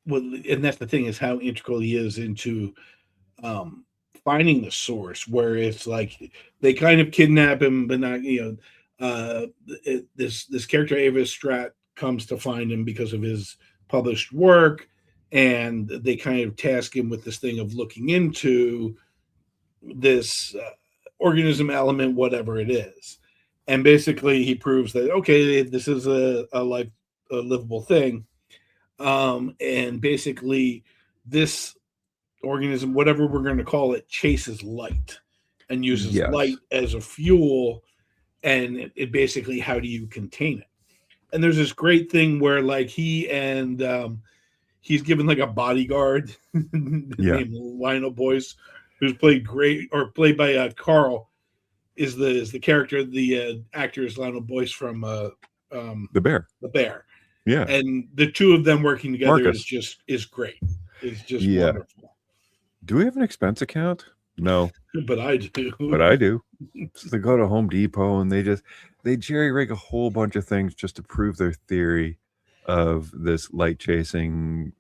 B: Well, and that's the thing, is how integral he is into um, finding the source, where it's like they kind of kidnap him, but not, this character Ava Strat comes to find him because of his published work, and they kind of task him with this thing of looking into this organism element, whatever it is. And basically, he proves that okay, this is a livable thing. And basically, this organism, whatever we're going to call it, chases light and uses
A: Yes.
B: light as a fuel. And it basically, how do you contain it? And there's this great thing where like he's given like a bodyguard
A: Yeah.
B: named Lionel Boyce, who's played by Carl, is the character. The actor is Lionel Boyce from
A: The bear.
B: The Bear,
A: Yeah.
B: and the two of them working together
A: Marcus.
B: is great. It's just
A: Yeah.
B: wonderful.
A: Do we have an expense account? No.
B: But I do.
A: But I do. So they go to Home Depot and they jerry rig a whole bunch of things just to prove their theory of this light chasing,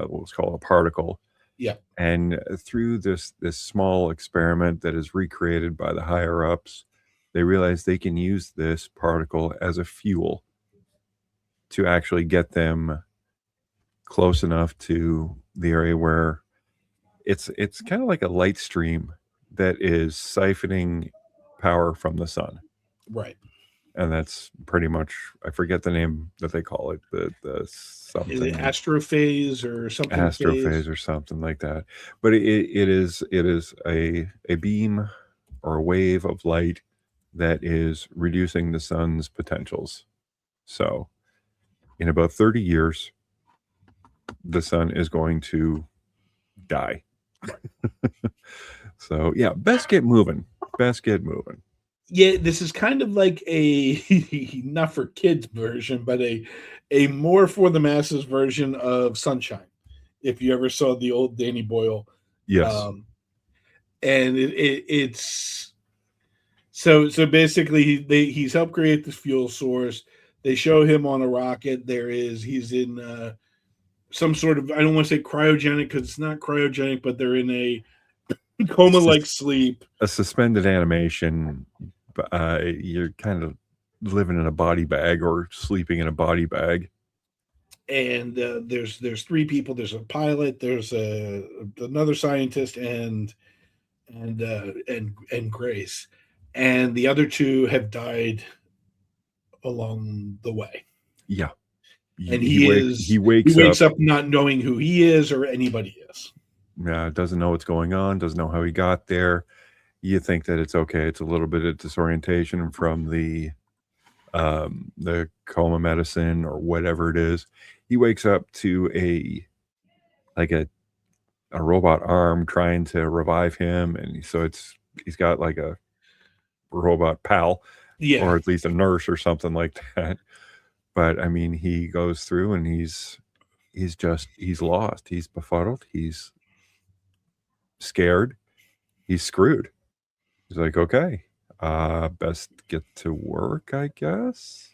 A: what's called a particle.
B: Yeah.
A: And through this small experiment that is recreated by the higher ups, they realize they can use this particle as a fuel to actually get them close enough to the area where it's kind of like a light stream that is siphoning power from the sun.
B: Right.
A: And that's pretty much, I forget the name that they call it, the something.
B: Is it astrophase or something?
A: Astrophase or something like that. But it is a beam or a wave of light that is reducing the sun's potentials. So in about 30 years, the sun is going to die. So yeah, best get moving.
B: Yeah, this is kind of like a not for kids version, but a more for the masses version of Sunshine. If you ever saw the old Danny Boyle,
A: Yes.
B: And it's so basically he's helped create this fuel source. They show him on a rocket. He's in some sort of, I don't want to say cryogenic because it's not cryogenic, but they're in a coma like sleep.
A: A suspended animation. You're kind of living in a body bag or sleeping in a body bag.
B: And there's three people. There's a pilot. There's another scientist and Grace, and the other two have died along the way.
A: Yeah,
B: and he wakes up not knowing who he is or anybody is.
A: Doesn't know what's going on. Doesn't know how he got there. You think that it's okay. It's a little bit of disorientation from the coma medicine or whatever it is. He wakes up to a robot arm trying to revive him, and so he's got like a robot pal, or at least a nurse or something like that. But I mean, he goes through and he's lost. He's befuddled. He's scared. He's screwed. He's like, okay, best get to work, I guess.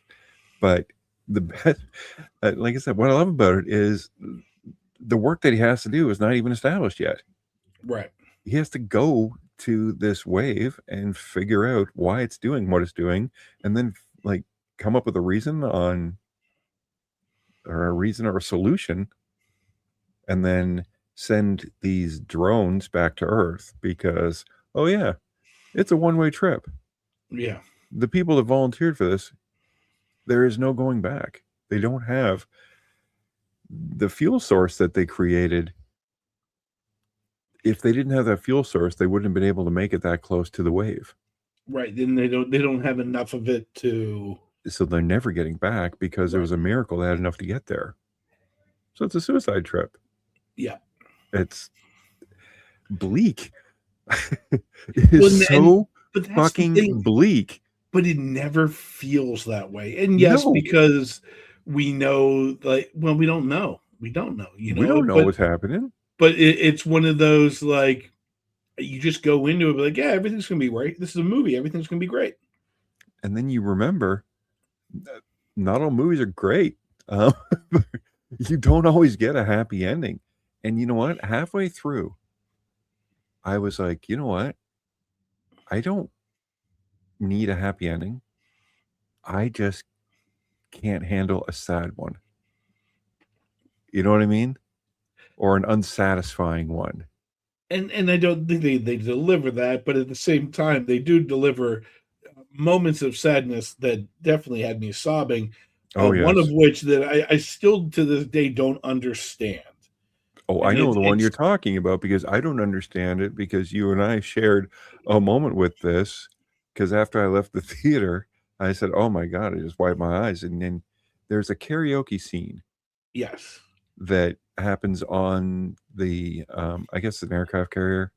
A: But the best, like I said, what I love about it is the work that he has to do is not even established yet.
B: Right.
A: He has to go to this wave and figure out why it's doing what it's doing, and then like come up with a reason or a solution, and then send these drones back to Earth because, oh yeah, it's a one-way trip.
B: Yeah.
A: The people that volunteered for this, there is no going back. They don't have the fuel source that they created. If they didn't have that fuel source, they wouldn't have been able to make it that close to the wave.
B: Right. Then they don't have enough of it to.
A: So they're never getting back because it was a miracle they had enough to get there. So it's a suicide trip.
B: Yeah.
A: It's bleak. It is so fucking bleak.
B: But it never feels that way. And yes, because we know, like, well, we don't know. We don't know. We
A: don't know what's happening.
B: But it's one of those, like, you just go into it like, yeah, everything's going to be right. This is a movie. Everything's going to be great.
A: And then you remember, not all movies are great. You don't always get a happy ending. And you know what? Halfway through, I was like, you know what? I don't need a happy ending. I just can't handle a sad one. You know what I mean? Or an unsatisfying one.
B: And I don't think they deliver that, but at the same time, they do deliver moments of sadness that definitely had me sobbing.
A: Oh,
B: One of
A: yes.
B: which that I still to this day don't understand,
A: Oh, I
B: and
A: know
B: it,
A: the one you're
B: it's
A: talking about because I don't understand it because you and I shared a moment with this. Because after I left the theater, I said, "Oh my god!" I just wiped my eyes, and then there's a karaoke scene
B: yes,
A: that happens on the, I guess, an aircraft carrier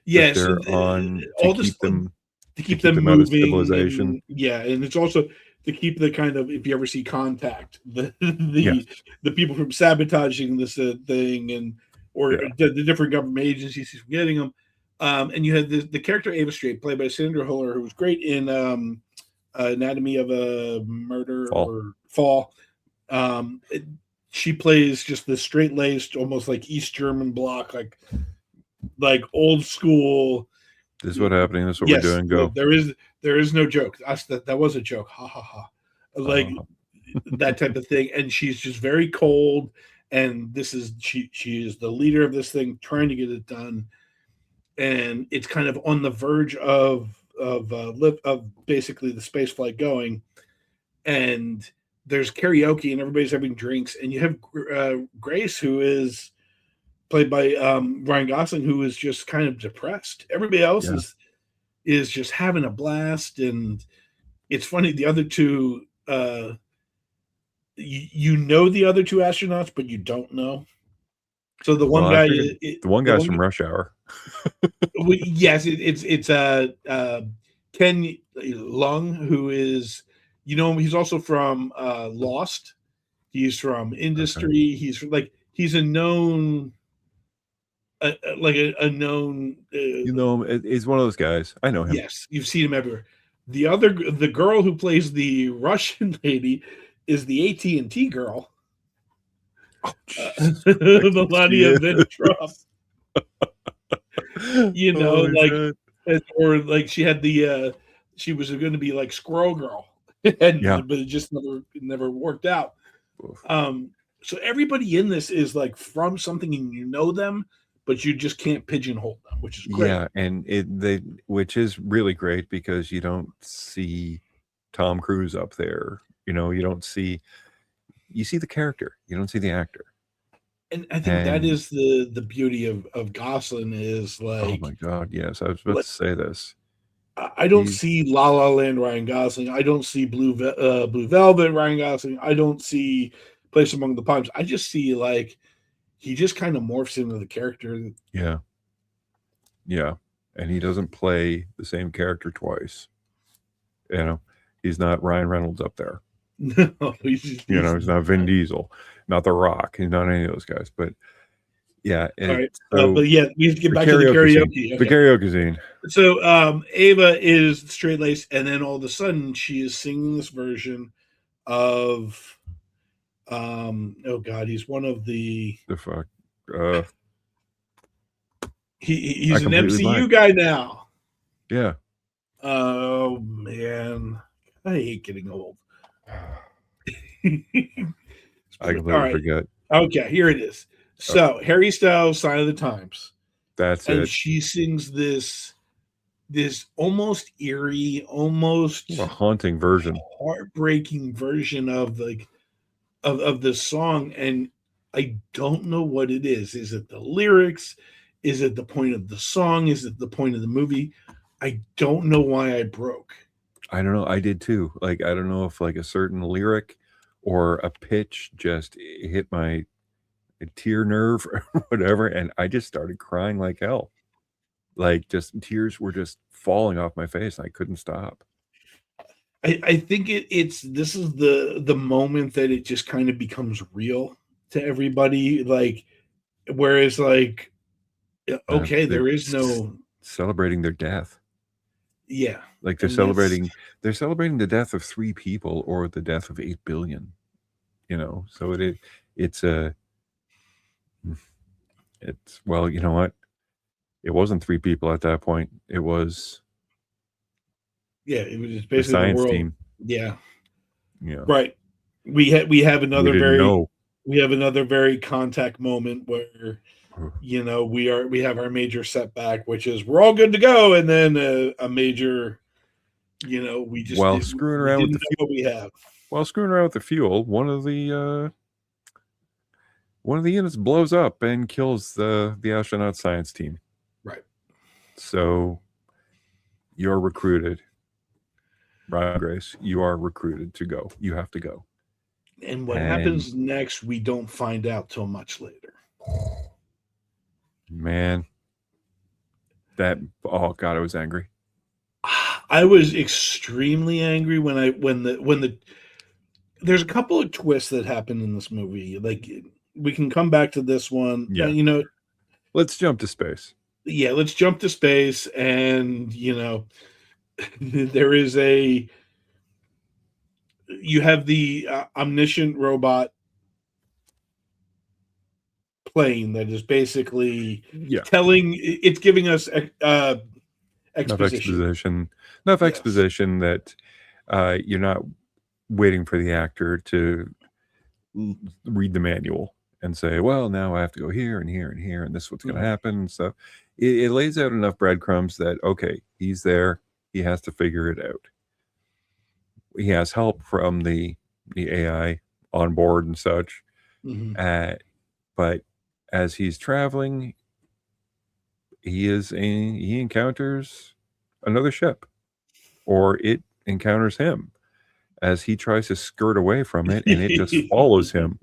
A: that
B: yes,
A: they're on
B: all this to
A: to
B: keep
A: keep
B: them
A: them out of
B: moving,
A: civilization.
B: and yeah, and it's also to keep the kind of if you ever see Contact,
A: Yes.
B: the people from sabotaging this thing, and or
A: Yeah.
B: the different government agencies from getting them. And you had the character Ava Strait, played by Sandra Huller, who was great in Anatomy of a Murder
A: Fall.
B: or Fall. Um, it, she plays just the straight laced, almost like East German block, like old school.
A: This is what happening. This is what we're
B: Yes,
A: doing. Go.
B: there is no joke. That was a joke. Ha ha ha. Like
A: Uh,
B: that type of thing. And she's just very cold. And this is she is the leader of this thing, trying to get it done. And it's kind of on the verge of basically the space flight going. And there's karaoke and everybody's having drinks. And you have Grace, who is played by Ryan Gosling, who is just kind of depressed. Everybody else
A: yeah.
B: is just having a blast, and it's funny. The other two, you know the other two astronauts, but you don't know. So the
A: Well,
B: one
A: I
B: guy,
A: figured the one
B: the
A: guy's
B: one,
A: from Rush Hour.
B: yes, it's Ken Lung, who is, he's also from Lost. He's from
A: Okay.
B: Industry. He's a known, like a known.
A: You know him. He's one of those guys. I know him.
B: Yes, you've seen him everywhere. The girl who plays the Russian lady is the AT&T girl,
A: Oh, Jesus Christ. She
B: Melania
A: is.
B: Ventrop.
A: Holy
B: Like,
A: shit.
B: or like she had she was going to be like Squirrel Girl,
A: Yeah.
B: but it just never worked out.
A: Oof.
B: Um, so everybody in this is like from something, and you know them, but you just can't pigeonhole them, which is great.
A: Yeah, and which is really great because you don't see Tom Cruise up there. You don't see you see the character. You don't see the actor.
B: And I think that
A: And
B: is the beauty of Gosling is
A: oh
B: like
A: my god, yes, I was about to say this.
B: I don't
A: He's
B: see La La Land Ryan Gosling. I don't see Blue Velvet Ryan Gosling. I don't see Place Among the Palms. I just see like he just kind of morphs into the character.
A: yeah, yeah, and he doesn't play the same character twice. You know, he's not Ryan Reynolds up there.
B: No,
A: He's not Vin Diesel, not The Rock. He's not any of those guys. But yeah,
B: all right.
A: so
B: But yeah, we have to get
A: the
B: back to the
A: karaoke scene,
B: karaoke.
A: the
B: Okay.
A: karaoke scene.
B: So Ava is straight laced, and then all of a sudden she is singing this version of oh god, he's one of
A: The fuck, uh, I
B: he's an
A: completely
B: MCU
A: blanked.
B: guy now.
A: Yeah,
B: Oh man, I hate getting old.
A: I
B: All
A: completely
B: right,
A: forget.
B: okay, here it is.
A: Uh,
B: So Harry Styles, "Sign of the Times,"
A: that's
B: and
A: it.
B: she sings this almost eerie,
A: A
B: almost
A: haunting version.
B: heartbreaking version of of this song, and I don't know what it is. Is it the lyrics? Is it the point of the song? Is it the point of the movie? I don't know why I broke.
A: I don't know. I did too. Like I don't know if like a certain lyric or a pitch just hit my tear nerve or whatever, and I just started crying like hell. Like just tears were just falling off my face. And I couldn't stop.
B: I think it's this is the moment that it just kind of becomes real to everybody. Like, whereas like, okay,
A: They're
B: there is no,
A: celebrating their death.
B: yeah,
A: Like
B: and that's
A: they're celebrating the death of 3 people or the death of 8 billion. So it's a it's well, you know what? it wasn't 3 people at that point. It was
B: Yeah, it was just
A: the
B: basically the
A: science
B: world.
A: team.
B: Yeah,
A: You know,
B: right. We have
A: we
B: another
A: didn't
B: very
A: know.
B: contact moment where we have our major setback, which is we're all good to go, and then a major,
A: While screwing
B: we
A: around with the
B: didn't know
A: fuel,
B: what we have.
A: one of the units blows up and kills the astronaut science team.
B: Right.
A: So you're recruited, Ryan Grace. You are recruited to go. You have to go.
B: And what
A: And
B: happens next, we don't find out till much later.
A: man, oh god, I was angry.
B: I was extremely angry when the there's a couple of twists that happen in this movie. Like we can come back to this one.
A: Yeah. Let's jump to space.
B: Yeah, let's jump to space, and there is you have the omniscient robot plane that is basically it's giving us
A: enough
B: exposition.
A: exposition enough
B: Yes.
A: exposition that you're not waiting for the actor to read the manual and say, well, now I have to go here and here and here, and this is what's going to happen and stuff. It lays out enough breadcrumbs that, okay, he's there, he has to figure it out. He has help from the AI on board and such. But as he's traveling, he encounters another ship, or it encounters him as he tries to skirt away from it, and it just follows him.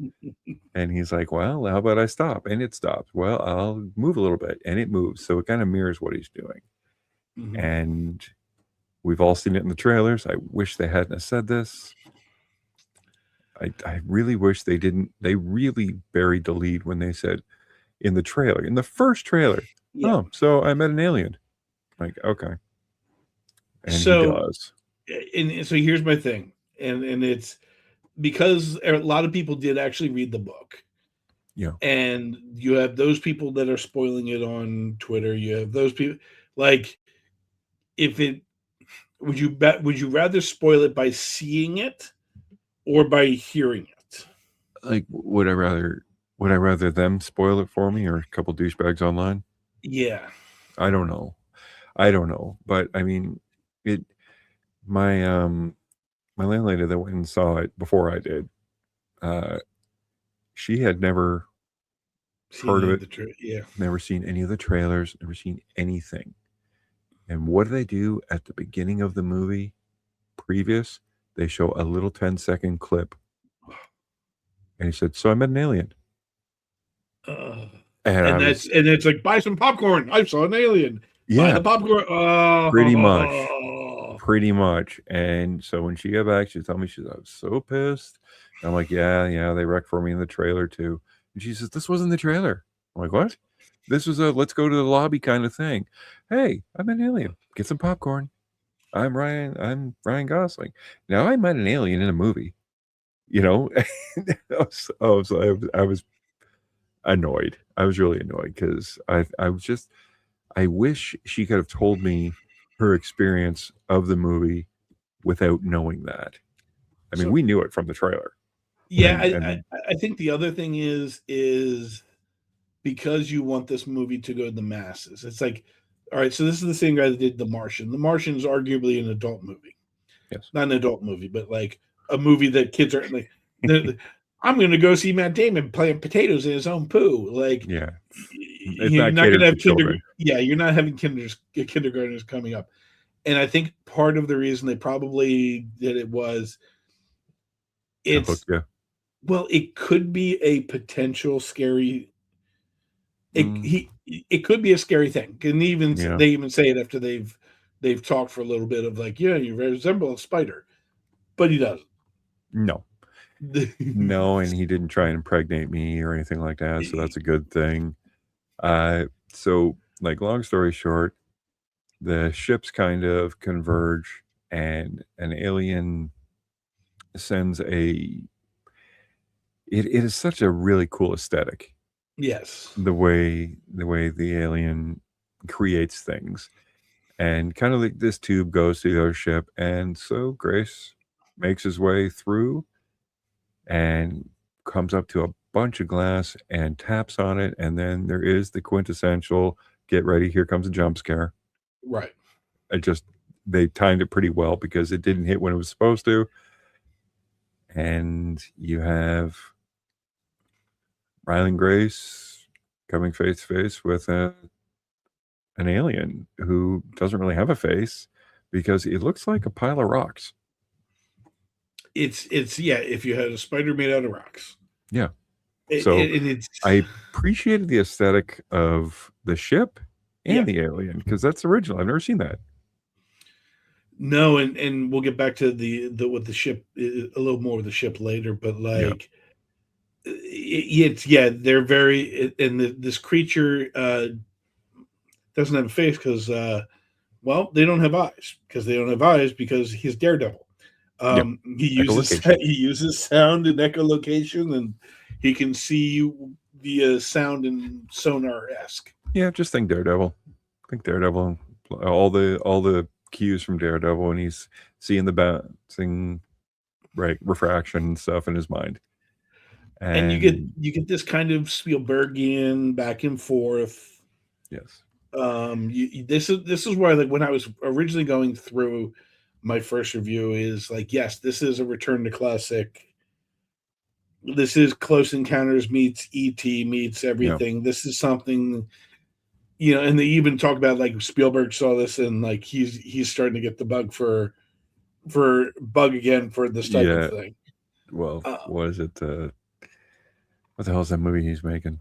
A: And he's like, well, how about I stop? And it stops. Well, I'll move a little bit, and it moves. So it kind of mirrors what he's doing. And we've all seen it in the trailers. I wish they hadn't said this. I really wish they didn't. They really buried the lead when they said in the trailer, in the first trailer, oh, so I met an alien. Like, okay. And he does.
B: And so here's my thing. And it's because a lot of people did actually read the book.
A: Yeah.
B: And you have those people that are spoiling it on Twitter. You have those people like would you rather spoil it by seeing it or by hearing it?
A: Like, would I rather them spoil it for me or a couple douchebags online?
B: Yeah.
A: I don't know. But I mean, my landlady that went and saw it before I did, she had never heard of it, never seen any of the trailers, never seen anything. And what do they do at the beginning of the movie? Previous, they show a little 10-second clip. And he said, so I met an alien.
B: And it's like, buy some popcorn. I saw an alien. Yeah. Buy the popcorn.
A: Pretty much. And so when she got back, she told me, I was so pissed. And I'm like, yeah, they wrecked for me in the trailer too. And she says, this wasn't the trailer. I'm like, what? This was a let's go to the lobby kind of thing. Hey, I'm an alien. Get some popcorn. I'm Ryan Gosling. Now I met an alien in a movie. I was annoyed. I was really annoyed because I wish she could have told me her experience of the movie without knowing that. I mean, we knew it from the trailer.
B: Yeah, I think the other thing is because you want this movie to go to the masses. It's like, all right, so this is the same guy that did The Martian. The Martian is arguably an adult movie.
A: Yes.
B: Not an adult movie, but like a movie that kids are like, I'm going to go see Matt Damon playing potatoes in his own poo. Like,
A: yeah,
B: you're not going to have kindergarten. Yeah, you're not having kindergartners coming up. And I think part of the reason they probably did it was it could be a potential scary. It could be a scary thing. And they even say it after they've talked for a little bit of like, yeah, you resemble a spider, but he doesn't.
A: No, and he didn't try and impregnate me or anything like that. So that's a good thing. So like, long story short, the ships kind of converge and an alien sends it is such a really cool aesthetic.
B: Yes.
A: The way the alien creates things. And kind of like this tube goes through their ship. And so Grace makes his way through and comes up to a bunch of glass and taps on it. And then there is the quintessential get ready, here comes a jump scare.
B: Right.
A: It just, they timed it pretty well because it didn't hit when it was supposed to. And you have Rylan Grace coming face to face with an alien who doesn't really have a face because it looks like a pile of rocks.
B: It's yeah. If you had a spider made out of rocks,
A: Yeah. So
B: it's
A: I appreciated the aesthetic of the ship and the alien because that's original. I've never seen that.
B: No, and we'll get back to the with the ship a little more with the ship later, but like it's they're very and this creature doesn't have a face because well, they don't have eyes because he's Daredevil. He uses sound and echolocation, and he can see via sound and sonar-esque.
A: Yeah, just think Daredevil. Think Daredevil. All the cues from Daredevil, and he's seeing the bouncing refraction and stuff in his mind.
B: And you get this kind of Spielbergian back and forth.
A: Yes.
B: This is why, like, when I was originally going through my first review, is like, yes, this is a return to classic. This is Close Encounters meets E.T. meets everything. This is something, and they even talk about like Spielberg saw this and like he's starting to get the bug for bug again for this type of thing.
A: Well, what is it? What the hell is that movie he's making?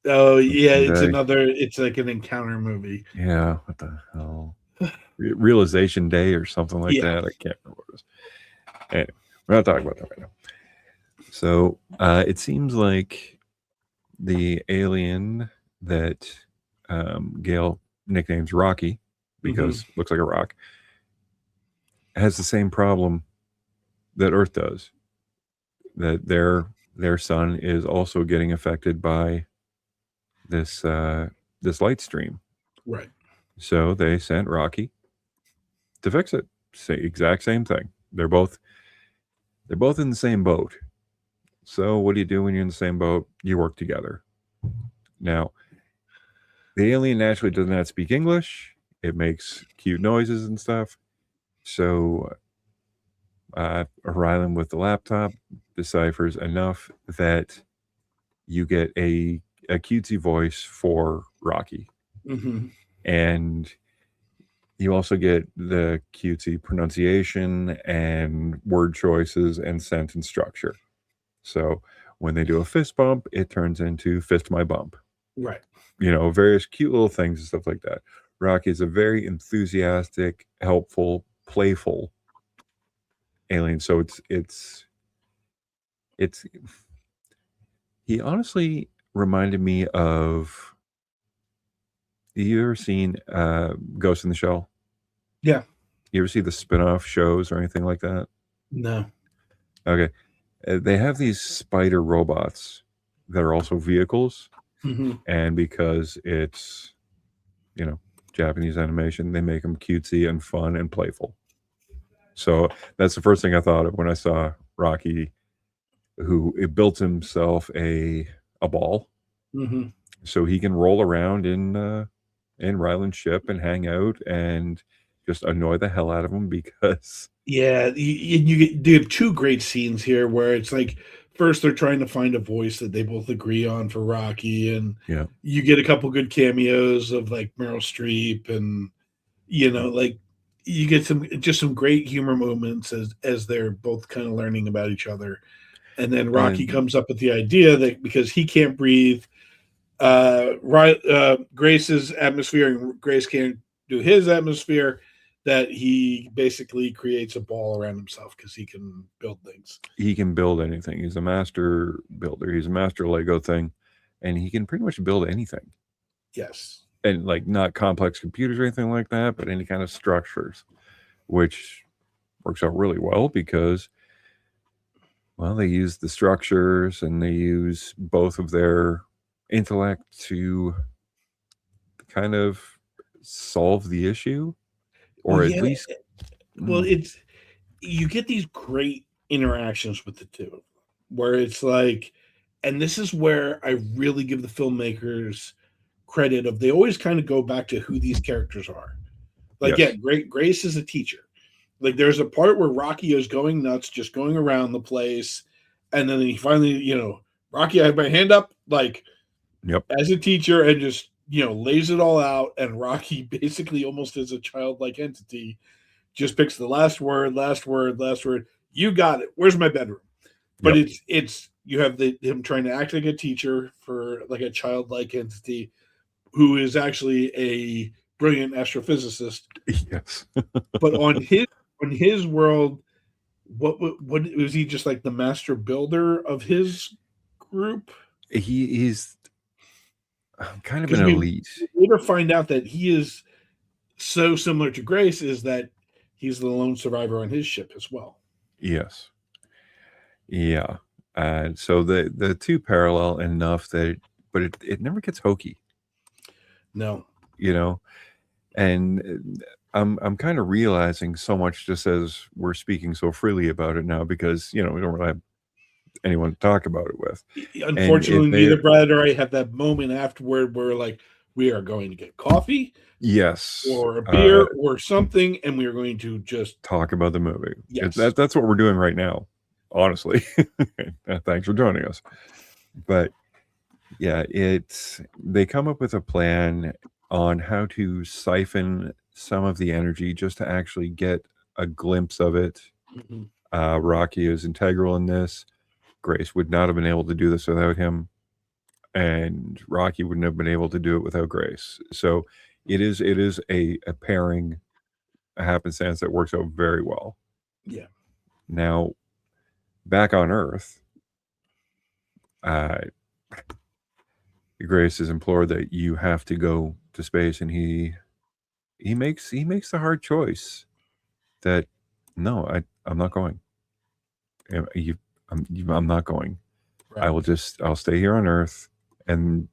B: Oh yeah, it's like an encounter movie.
A: Yeah, what the hell? Realization Day or something like that. I can't remember what it was. Anyway, we're not talking about that right now. So it seems like the alien that Gale nicknames Rocky, because looks like a rock, has the same problem that Earth does. That their sun is also getting affected by this light stream.
B: Right.
A: So they sent Rocky to fix it. Exact same thing. They're both in the same boat. So what do you do when you're in the same boat? You work together. Now, the alien naturally does not speak English. It makes cute noises and stuff. So Rylan with the laptop deciphers enough that you get a cutesy voice for Rocky. And you also get the cutesy pronunciation and word choices and sentence structure. So when they do a fist bump, it turns into fist my bump.
B: Right.
A: Various cute little things and stuff like that. Rocky is a very enthusiastic, helpful, playful alien. So it's he honestly reminded me of, you ever seen Ghost in the Shell?
B: Yeah.
A: You ever see the spin-off shows or anything like that?
B: No.
A: Okay. They have these spider robots that are also vehicles. And because it's, Japanese animation, they make them cutesy and fun and playful. So that's the first thing I thought of when I saw Rocky, who built himself a ball. So he can roll around in Ryland's ship and hang out and just annoy the hell out of him because...
B: Yeah, you have two great scenes here where it's like, first they're trying to find a voice that they both agree on for Rocky, and you get a couple good cameos of like Meryl Streep, and like you get some great humor moments as they're both kind of learning about each other. And then Rocky comes up with the idea that because he can't breathe Grace's atmosphere and Grace can't do his atmosphere, that he basically creates a ball around himself because he can build things.
A: He can build anything. He's a master builder. He's a master Lego thing, and he can pretty much build anything.
B: Yes.
A: And like not complex computers or anything like that, but any kind of structures, which works out really well because, well, they use the structures and they use both of their intellect to kind of solve the issue,
B: Well,
A: or at
B: yeah.
A: least
B: Well,
A: mm,
B: it's you get these great interactions with the two, where it's like, and this is where I really give the filmmakers credit of they always kind of go back to who these characters are. Like, yeah,
A: yes,
B: Grace is a teacher. Like, there's a part where Rocky is going nuts, just going around the place, and then he finally, Rocky, I have my hand up, like
A: yep,
B: as a teacher, and just lays it all out. And Rocky basically almost as a childlike entity just picks the last word, last word, last word. You got it. Where's my bedroom? But
A: yep,
B: it's you have him trying to act like a teacher for like a childlike entity who is actually a brilliant astrophysicist.
A: yes.
B: But on his world, what was he just like the master builder of his group?
A: He's kind of an
B: Because we
A: elite.
B: later find out that he is so similar to Grace is that he's the lone survivor on his ship as well.
A: Yes, yeah. So the two parallel enough that, but it never gets hokey,
B: No.
A: you know. And I'm kind of realizing so much just as we're speaking so freely about it now, because we don't really have anyone to talk about it with. And if
B: Unfortunately, neither
A: they're
B: Brad or I have that moment afterward where like we are going to get coffee
A: yes,
B: or a beer or something, and we are going to just
A: talk about the movie.
B: yes,
A: That's what we're doing right now, honestly. Thanks for joining us. But yeah, they come up with a plan on how to siphon some of the energy just to actually get a glimpse of it.
B: mhm,
A: Rocky is integral in this. Grace would not have been able to do this without him, and Rocky wouldn't have been able to do it without Grace. So it is a pairing, a happenstance that works out very well.
B: yeah,
A: Now, back on Earth, uh, Grace is implored that you have to go to space, and he makes the hard choice that no, I'm not going. I'm not going.
B: right.
A: I'll stay here on Earth, and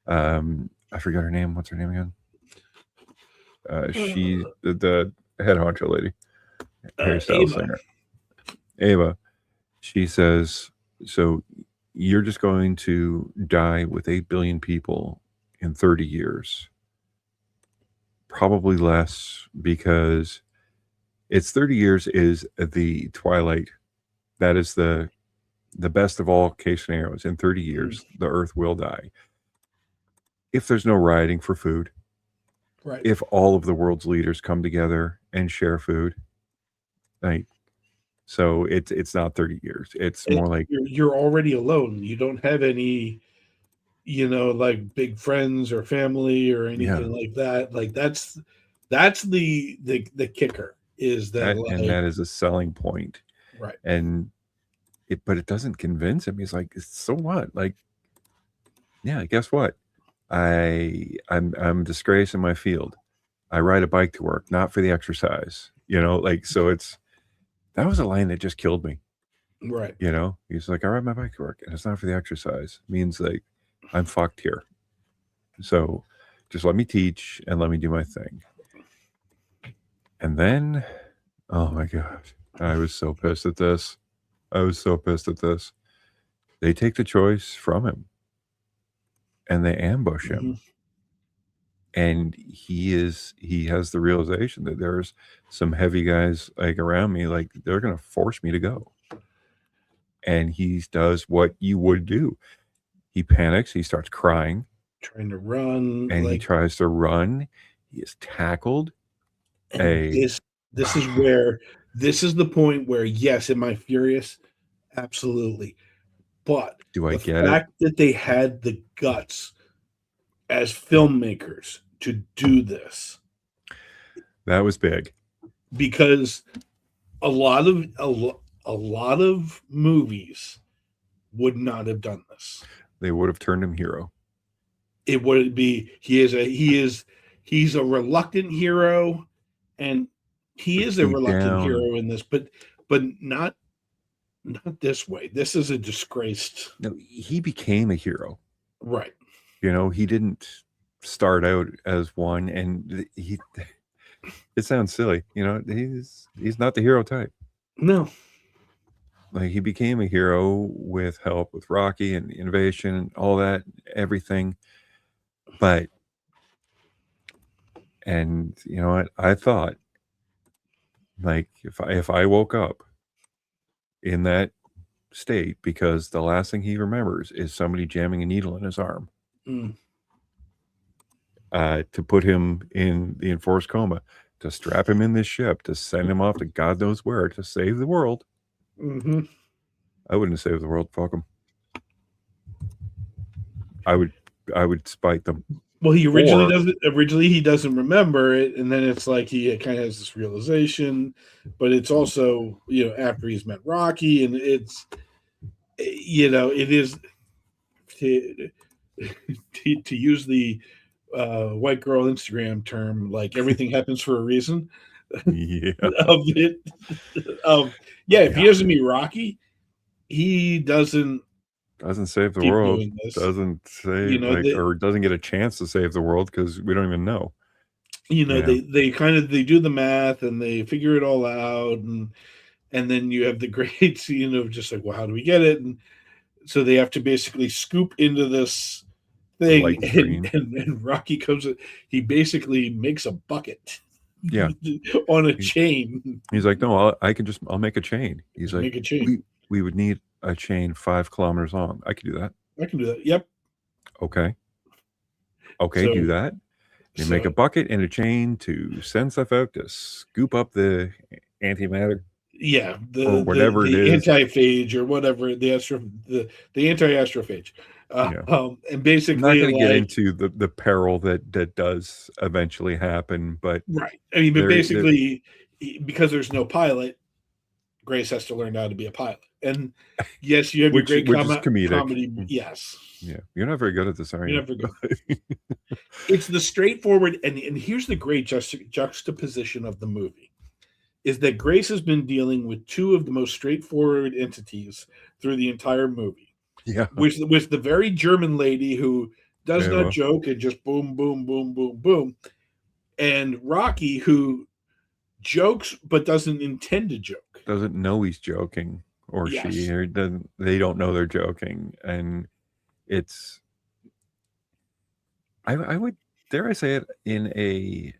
A: I forgot her name. What's her name again? She the head honcho lady, hairstyle
B: Ava,
A: singer, Ava. She says, "So you're just going to die with 8 billion people in 30 years, probably less, because it's 30 years is the twilight. That is the best of all case scenarios. In 30
B: mhm,
A: years, the Earth will die if there's no rioting for food."
B: right.
A: If all of the world's leaders come together and share food, like, so it's not 30 years. It's
B: And
A: more like,
B: you're already alone. You don't have any, like big friends or family or
A: yeah,
B: anything like that. Like that's the kicker is that like
A: that is a selling point.
B: right,
A: And but it doesn't convince him. He's like, so what? Like, yeah, guess what? I'm disgraced in my field. I ride a bike to work, not for the exercise. Like, so that was a line that just killed me.
B: right.
A: He's like, I ride my bike to work, and it's not for the exercise. Means like I'm fucked here. So just let me teach and let me do my thing. And then, oh my gosh, I was so pissed at this. I was so pissed at this. They take the choice from him and they ambush
B: Mhm.
A: him. And he has the realization that there's some heavy guys like around me, like they're gonna force me to go. And he does what you would do. He panics, he starts crying,
B: Trying to run
A: and he
B: like
A: tries to run. He is tackled.
B: and
A: A
B: this is the point where yes, am I furious? Absolutely. But
A: do I
B: the
A: get it?
B: fact that they had the guts as filmmakers to do this
A: That was big.
B: because a lot of movies would not have done this.
A: They would have turned him hero.
B: It would be he's a reluctant hero, and he
A: But
B: is a
A: deep
B: reluctant
A: down,
B: hero in this, but not this way. This is a disgraced
A: no, he became a hero.
B: right.
A: He didn't start out as one, and he it sounds silly, he's not the hero type.
B: No.
A: Like, he became a hero with help with Rocky and innovation and all that, everything. But, and you know what? I thought, like, if I woke up in that state, because the last thing he remembers is somebody jamming a needle in his arm, to put him in the enforced coma, to strap him in this ship, to send him off to God knows where to save the world.
B: Mm-hmm.
A: I wouldn't save the world. Fuck them. I would spite them.
B: Well, he originally doesn't remember it, and then it's like he kind of has this realization, but it's also after he's met Rocky, and it's it is to use the white girl Instagram term, like everything happens for a reason.
A: Yeah.
B: Of it, if he doesn't meet Rocky, he doesn't
A: save the
B: keep
A: world.
B: doing this.
A: Doesn't save or doesn't get a chance to save the world, because we don't even know.
B: They do the math and they figure it all out, and then you have the great scene of just like, well, how do we get it? And so they have to basically scoop into this thing, and Rocky comes. He basically makes a bucket.
A: Yeah.
B: On a chain.
A: He's like, no, I'll make a chain. He's like,
B: make a chain.
A: We would need a chain 5 kilometers long. I can do that.
B: I can do that. Yep.
A: Okay, do that. You make a bucket and a chain to send stuff out to scoop up the antimatter.
B: Yeah,
A: or whatever
B: the
A: it is,
B: antiphage or whatever, the anti-astrophage. And basically,
A: I'm not going to get into the peril that does eventually happen, but
B: right. I mean, but basically, because there's no pilot, Grace has to learn how to be a pilot. And yes, you have your great comedy. Yes.
A: Yeah, you're not very good at this, are you?
B: You're never good. It's the straightforward, and here's the great juxtaposition of the movie. Is that Grace has been dealing with two of the most straightforward entities through the entire movie.
A: Yeah.
B: With the very German lady who does not joke and just boom, boom, boom, boom, boom. And Rocky, who jokes but doesn't intend to joke.
A: Doesn't know he's joking, or she, or they don't know they're joking. And it's, I would, dare I say it, in a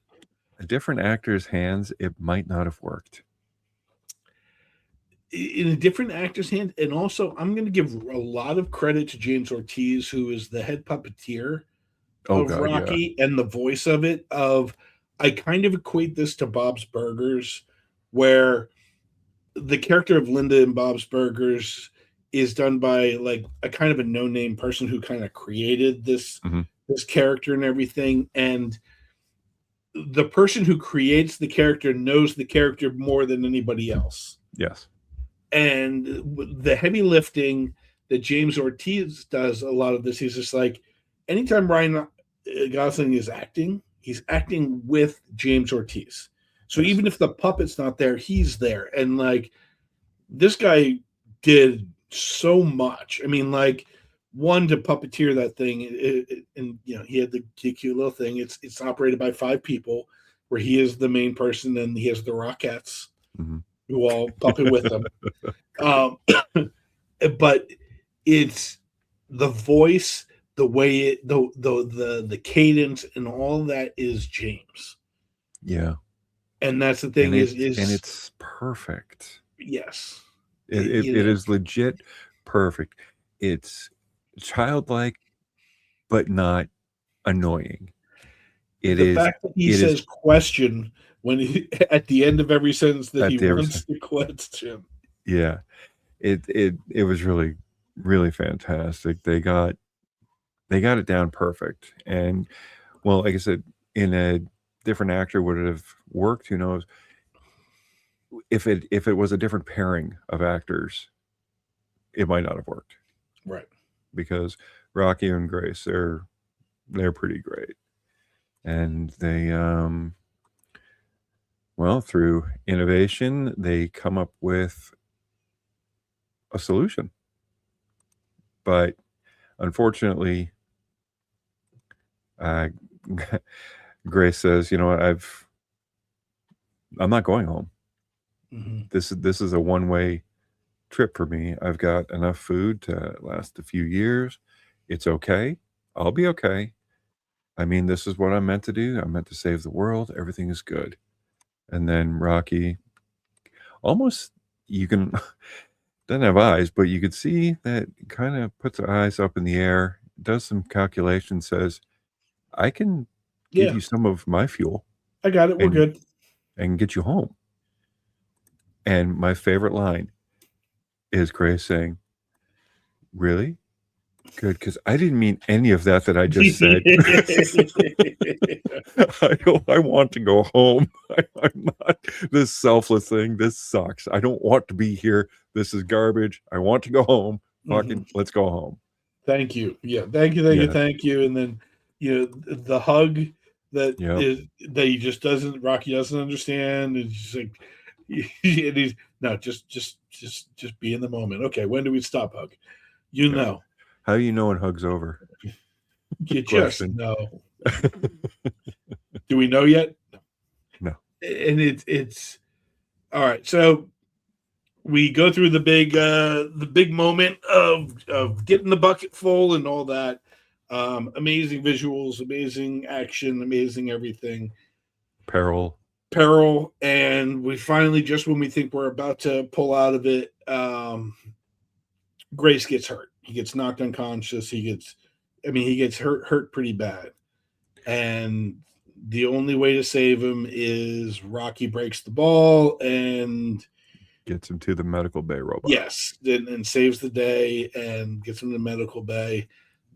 A: different actor's hands, it might not have worked.
B: In a different actor's hand, and also I'm going to give a lot of credit to James Ortiz, who is the head puppeteer of Rocky and the voice of it. I kind of equate this to Bob's Burgers, where the character of Linda in Bob's Burgers is done by like a kind of a no-name person who kind of created this this character and everything, and the person who creates the character knows the character more than anybody else.
A: Yes.
B: And the heavy lifting that James Ortiz does, a lot of this, he's just like, anytime Ryan Gosling is acting, he's acting with James Ortiz. So even if the puppet's not there, he's there. And like, this guy did so much. I mean, like, one, to puppeteer that thing, and he had the cute little thing. It's operated by 5 people, where he is the main person, and he has the Rockettes who all puppet with him. But it's the voice, the way the cadence, and all that is James.
A: Yeah,
B: and that's the thing,
A: and it's perfect.
B: Yes,
A: it is legit perfect. It's childlike, but not annoying.
B: The fact that he says question when he, at the end of every sentence, that he wants the question.
A: Yeah, it was really, really fantastic. They got it down perfect. And well, like I said, in a different actor would it have worked? Who knows? If it was a different pairing of actors, it might not have worked.
B: Right.
A: Because Rocky and Grace, they're pretty great. And they well, through innovation, they come up with a solution. But unfortunately, Grace says, "You know what? I'm not going home.
B: Mm-hmm.
A: This is a one-way trip for me. I've got enough food to last a few years. It's okay. I'll be okay. I mean, this is what I'm meant to do. I'm meant to save the world. Everything is good." And then Rocky almost, you can, doesn't have eyes, but you could see that kind of puts her eyes up in the air, does some calculation, says, "I can give
B: Yeah,
A: you some of my fuel
B: I got it. We're
A: and
B: good.
A: get you home." And my favorite line is Grace saying, "Really? Good, because I didn't mean any of that I just said." I want to go home. I'm not this selfless thing. This sucks. I don't want to be here. This is garbage. I want to go home.
B: Mm-hmm.
A: Fucking let's go home.
B: Thank you. Yeah, thank you, thank you,
A: Yeah.
B: thank you. And then the hug that
A: Yep.
B: is that he just doesn't Rocky doesn't understand. It's just like and he's no, just be in the moment. Okay, when do we stop hug? You
A: Yeah.
B: know.
A: How do you know when hug's over?
B: You just
A: Question.
B: know. Do we know yet?
A: No.
B: And it's all right. So we go through the big moment of getting the bucket full and all that. Amazing visuals, amazing action, amazing everything. Peril, and we finally, just when we think we're about to pull out of it, Grace gets hurt. He gets knocked unconscious. He gets hurt pretty bad, and the only way to save him is Rocky breaks the ball and
A: Gets him to the medical bay robot.
B: yes, and saves the day and gets him to medical bay,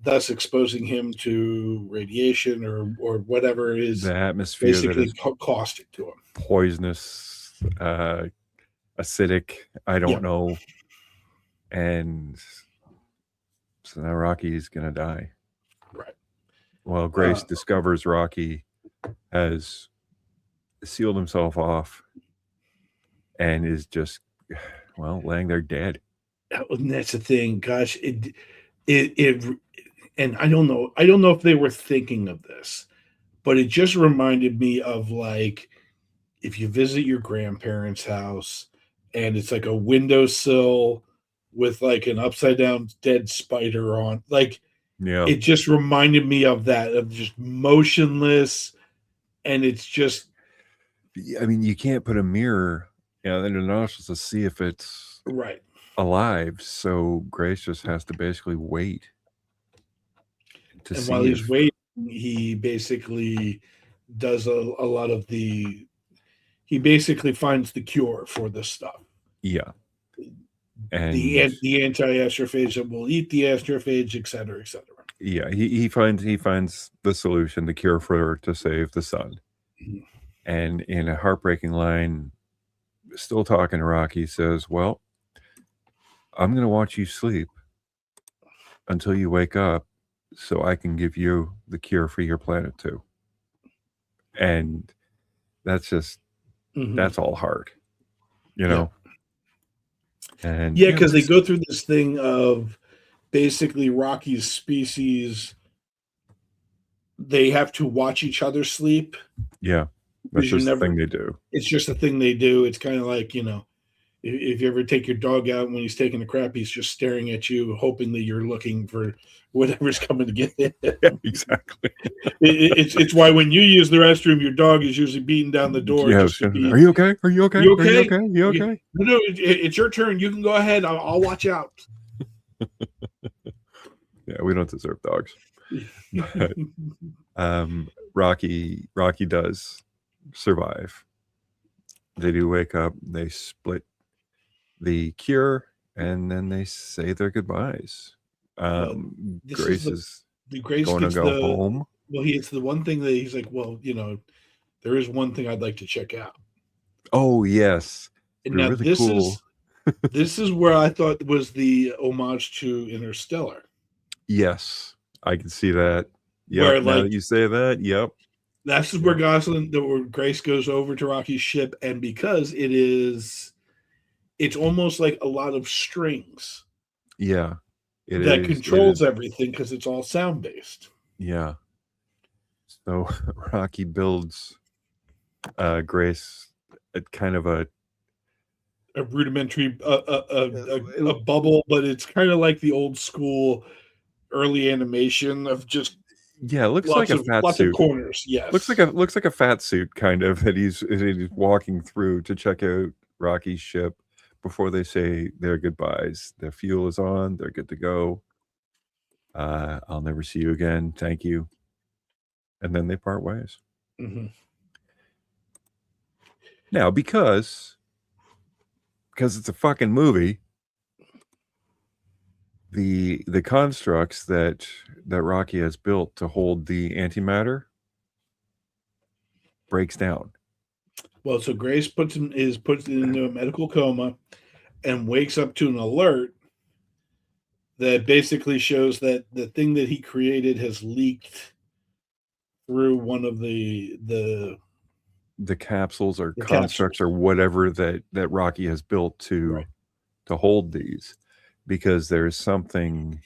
B: thus exposing him to radiation or whatever is
A: The atmosphere that
B: basically
A: is
B: caustic to him.
A: poisonous, acidic, I don't
B: Yeah.
A: know. And so now Rocky's gonna die.
B: Right.
A: Well, Grace discovers Rocky has sealed himself off and is just, well, laying there dead.
B: And that's the thing. Gosh, and I don't know. I don't know if they were thinking of this, but it just reminded me of like if you visit your grandparents' house and it's like a windowsill with like an upside down dead spider on, like
A: Yeah.
B: it just reminded me of that, of just motionless, and it's just
A: I mean, you can't put a mirror in the nostrils to see if it's
B: right
A: alive. So Grace just has to basically wait to
B: and
A: see
B: while he's
A: if,
B: waiting, he basically does a lot of the he basically finds the cure for this stuff.
A: yeah. And
B: the anti-astrophage that will eat the astrophage, et cetera, et cetera.
A: yeah, he finds the solution, the cure to save the sun.
B: Mhm.
A: And in a heartbreaking line, still talking to Rocky, says, "Well, I'm going to watch you sleep until you wake up so I can give you the cure for your planet too." And that's just, that's all hard, you know? And
B: yeah, because they go through this thing of basically Rocky's species, they have to watch each other sleep.
A: Yeah, that's just the thing they do.
B: It's just a thing they do. It's kind of like, if you ever take your dog out when he's taking a crap, he's just staring at you, hoping that you're looking for whatever's coming to get him.
A: Yeah, exactly.
B: It's why when you use the restroom, your dog is usually beating down the door.
A: Yeah,
B: just to be,
A: are you okay? Are you okay?
B: You okay?
A: Are you okay? You okay?
B: No, it's your turn. You can go ahead. I'll watch out.
A: Yeah, we don't deserve dogs. But, Rocky does survive. They do wake up. They split the cure, and then they say their goodbyes. Grace is going to go home.
B: Well, it's the one thing that he's like, well, there is one thing I'd like to check out.
A: Oh yes,
B: and now
A: really cool.
B: This is where I thought was the homage to Interstellar.
A: Yes, I can see that. Yeah, now that you say that, yep.
B: That's where where Grace goes over to Rocky's ship, and because it's almost like a lot of strings.
A: Yeah,
B: that controls everything because it's all sound based.
A: Yeah. So Rocky builds Grace at kind of a
B: rudimentary a bubble, but it's kind of like the old school early animation of just
A: yeah, it looks like a fat
B: lots of
A: suit.
B: corners.
A: Looks
B: Yes.
A: like a fat suit kind of that he's walking through to check out Rocky's ship before they say their goodbyes. Their fuel is on. They're good to go. I'll never see you again. Thank you. And then they part ways.
B: Mm-hmm.
A: Now, because it's a fucking movie, the constructs that Rocky has built to hold the antimatter breaks down.
B: Well, so Grace puts into a medical coma and wakes up to an alert that basically shows that the thing that he created has leaked through one of the
A: Capsules or constructs
B: capsules.
A: or whatever that Rocky has built to hold these, because there's something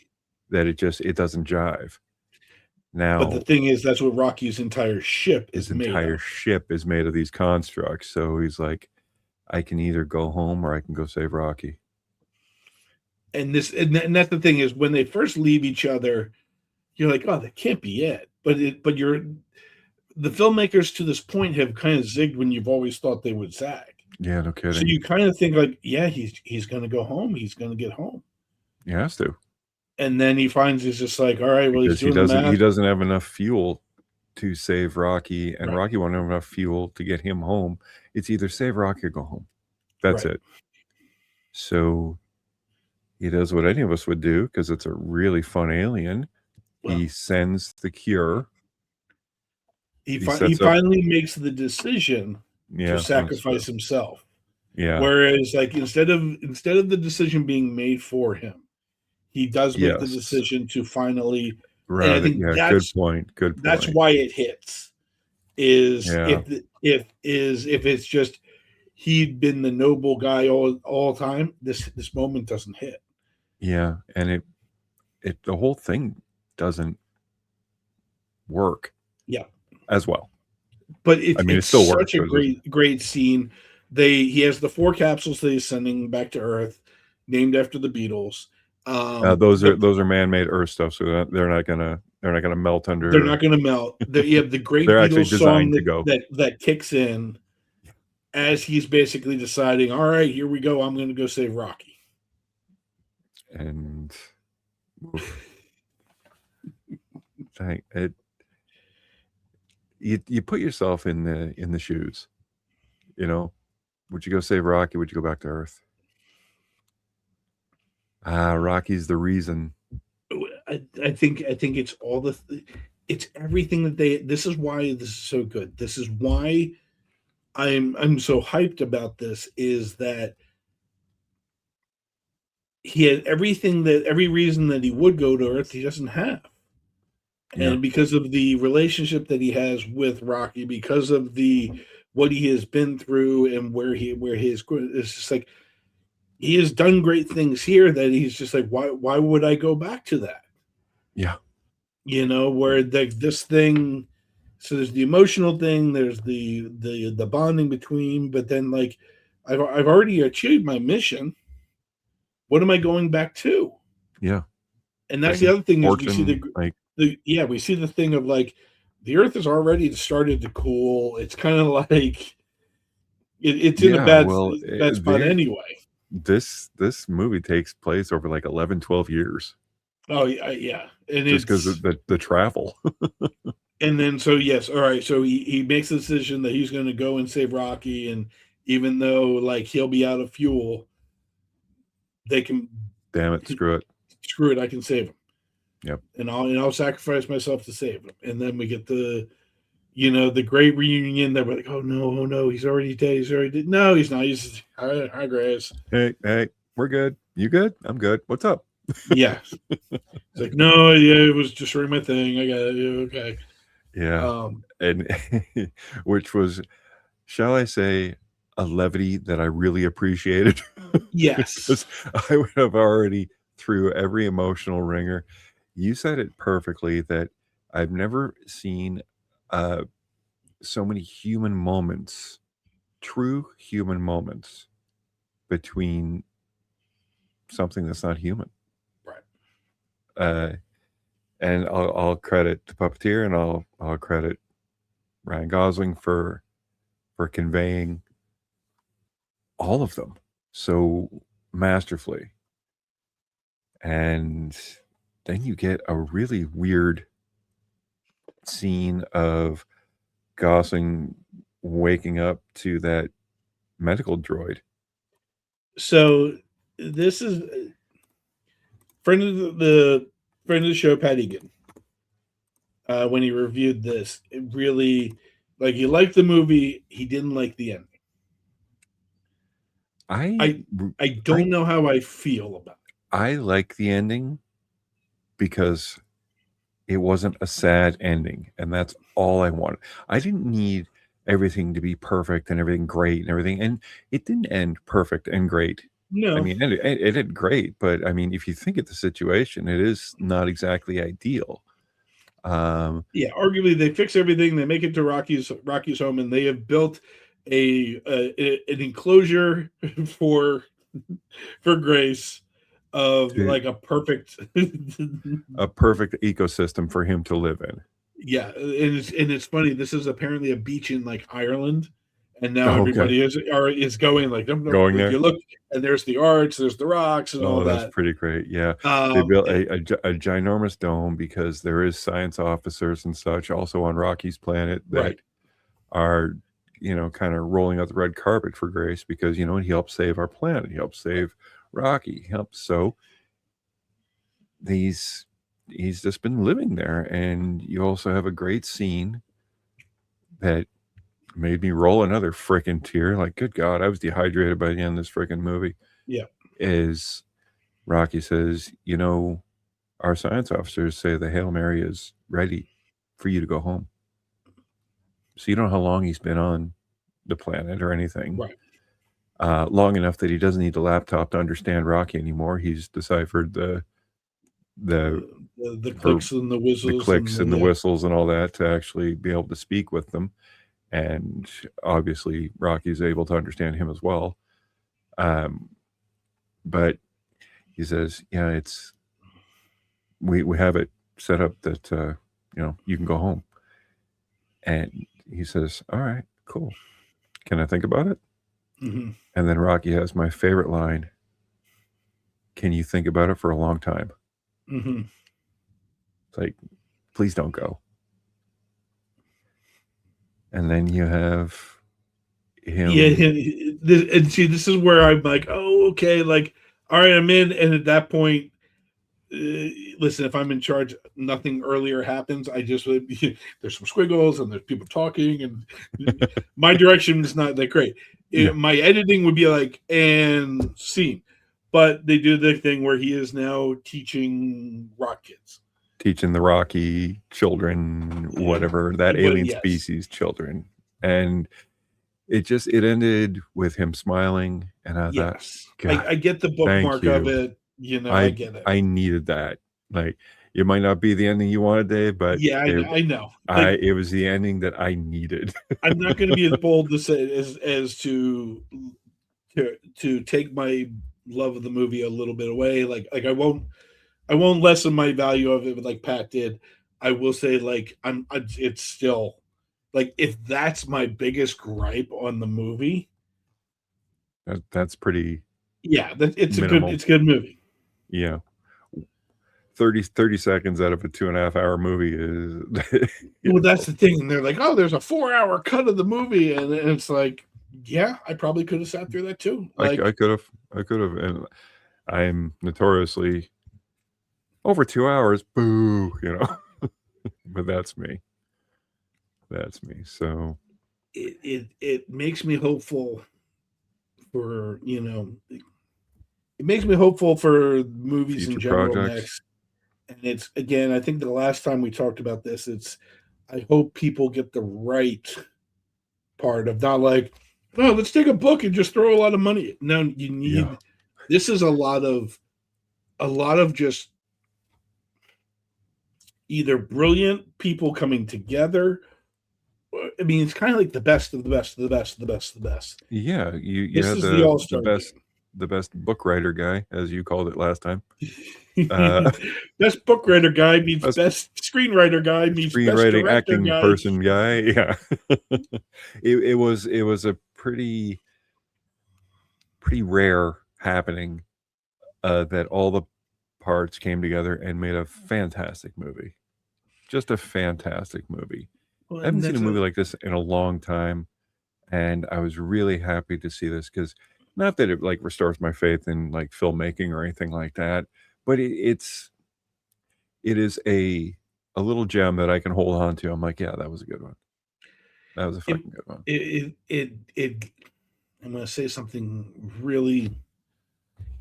A: that it doesn't jive. Now,
B: but the thing is, that's what Rocky's entire ship is made of.
A: His entire ship is made of these constructs. So he's like, I can either go home or I can go save Rocky.
B: And that's the thing is, when they first leave each other, you're like, oh, that can't be it. But the filmmakers to this point have kind of zigged when you've always thought they would zag.
A: Yeah, no kidding.
B: So you kind of think like, yeah, he's going to go home. He's going to get home.
A: He has to.
B: And then he finds he's just like, all right, well,
A: because
B: he's doing
A: he doesn't have enough fuel to save Rocky, and Rocky won't have enough fuel to get him home. It's either save Rocky or go home. That's it. So he does what any of us would do, because it's a really fun alien. Well, he sends the cure.
B: He finally makes the decision to sacrifice himself.
A: Yeah.
B: Whereas, like, instead of the decision being made for him, he does make the decision to finally.
A: Right. And I think good point.
B: That's why it hits. If it's just he'd been the noble guy all time, this moment doesn't hit.
A: Yeah, and the whole thing doesn't work.
B: Yeah.
A: As well.
B: But it still works. Such a great scene. He has the 4 capsules that he's sending back to Earth, named after the Beatles.
A: Those are man-made Earth stuff, so they're not gonna melt under.
B: They're not gonna melt. You have the great Beatles song that kicks in as he's basically deciding, all right, here we go. I'm going to go save Rocky.
A: And it. You put yourself in the shoes, would you go save Rocky? Would you go back to Earth? Rocky's the reason.
B: I think it's all it's everything that this is why this is so good. This is why I'm so hyped about this, is that he had every reason that he would go to Earth, he doesn't have. And because of the relationship that he has with Rocky, because of what he has been through and where it's just like, he has done great things here that he's just like, why would I go back to that?
A: Yeah.
B: Where this thing, so there's the emotional thing, there's the bonding between, but then like, I've already achieved my mission. What am I going back to?
A: Yeah.
B: And that's the other thing, is we see we see the thing of like, the Earth has already started to cool. It's kind of like it's in a bad spot anyway.
A: This movie takes place over like 11, 12 years.
B: Oh yeah, and
A: just because of the travel.
B: And then all right. So he makes the decision that he's going to go and save Rocky, and even though like he'll be out of fuel, they can.
A: Damn it! Screw
B: it! I can save him.
A: Yep.
B: And I'll sacrifice myself to save him. And then we get the great reunion that we're like, oh no, he's already dead. He's already dead. No, he's not. He's hi, Grace.
A: Hey, we're good. You good? I'm good. What's up?
B: Yeah. It's like, no, it was just my thing. I got it. Okay.
A: Yeah. And which was, shall I say, a levity that I really appreciated.
B: Yes.
A: Because I would have already through every emotional ringer. You said it perfectly, that I've never seen uh, so many human moments, true human moments between something that's not human.
B: Right.
A: Uh, and I'll credit the puppeteer, and I'll credit Ryan Gosling for conveying all of them so masterfully. And then you get a really weird scene of Gosling waking up to that medical droid.
B: So this is friend of the friend of the show, Pat Egan. When he reviewed this, it really like he liked the movie. He didn't like the ending.
A: I
B: I don't know how I feel about it.
A: I like the ending because it wasn't a sad ending, and that's all I wanted. I didn't need everything to be perfect and everything great and everything, and it didn't end perfect and great. I
B: No.
A: mean, it ended great, but I mean, if you think of the situation, it is not exactly ideal.
B: Yeah, arguably they fix everything. They make it to Rocky's home, and they have built an enclosure for Grace of
A: to
B: like a perfect.
A: a perfect ecosystem for him to live in.
B: Yeah, and it's funny. This is apparently a beach in like Ireland, and now
A: Oh, okay,
B: everybody is going like
A: going
B: if
A: there.
B: you look and there's the arch, there's the rocks, and all
A: Oh, that's
B: that.
A: pretty great. Yeah, they built
B: It,
A: a ginormous dome because there is science officers and such also on Rocky's planet that
B: right.
A: are, kind of rolling out the red carpet for Grace because, he helped save our planet. He helped save Rocky. He helped. So he's just been living there. And you also have a great scene that made me roll another freaking tear. Like, good God, I was dehydrated by the end of this freaking movie.
B: Yeah.
A: Is Rocky says, our science officers say the Hail Mary is ready for you to go home. So you don't know how long he's been on the planet or anything.
B: Right.
A: Long enough that he doesn't need the laptop to understand Rocky anymore. He's deciphered the
B: The clicks and the
A: the
B: whistles
A: clicks and the
B: yeah.
A: whistles and all that to actually be able to speak with them. And obviously, Rocky's able to understand him as well. But he says, "Yeah, it's we have it set up that you can go home." And he says, "All right, cool. Can I think about it?"
B: Mm-hmm.
A: And then Rocky has my favorite line. Can you think about it for a long time?
B: Mm-hmm.
A: It's like, please don't go. And then you have him.
B: Yeah, and see, this is where I'm like, oh, okay, like, all right, I'm in. And at that point, listen, if I'm in charge, nothing earlier happens. I just there's some squiggles and there's people talking, and my direction is not that great. My editing would be like and scene, but they do the thing where he is now teaching rock kids,
A: teaching the Rocky children, whatever, that alien species children. And it ended with him smiling. And I thought, God,
B: I get the bookmark of it. I get it.
A: I needed that. Like, it might not be the ending you wanted, Dave, but
B: yeah, I know. Like,
A: it was the ending that I needed.
B: I'm not going to be as bold to say as to take my love of the movie a little bit away. Like I won't lessen my value of it like Pat did. I will say like it's still like if that's my biggest gripe on the movie.
A: That's pretty.
B: Yeah, it's
A: minimal.
B: a good movie.
A: Yeah. 30 seconds out of a 2.5 hour movie is
B: well, that's the thing. And they're like, oh, there's a 4-hour cut of the movie, and it's like, yeah, I probably could have sat through that too. Like
A: I could have, and I'm notoriously over 2 hours, boo, but that's me. So
B: it makes me hopeful for it makes me hopeful for movies in general
A: projects.
B: Next. And it's again, I think the last time we talked about this, it's I hope people get the right part of not like, oh, let's take a book and just throw a lot of money. No, you need this is a lot of just either brilliant people coming together I mean, it's kind of like the best of the best of the best of the best of the best.
A: Yeah, you
B: This
A: had
B: is the all-star
A: the best book writer guy, as you called it last time.
B: game. Best book writer guy meets
A: Best
B: best screenwriter guy meets best
A: screenwriting
B: director
A: acting
B: guy.
A: person guy. Yeah, it was a pretty rare happening that all the parts came together and made a fantastic movie. Just a fantastic movie.
B: Well,
A: I haven't
B: and
A: seen a
B: that's
A: movie like this in a long time, and I was really happy to see this because not that it like restores my faith in like filmmaking or anything like that, but it is a little gem that I can hold on to. I'm like, yeah, that was a good one. That was a
B: it,
A: fucking good one.
B: it. I'm going to say something really.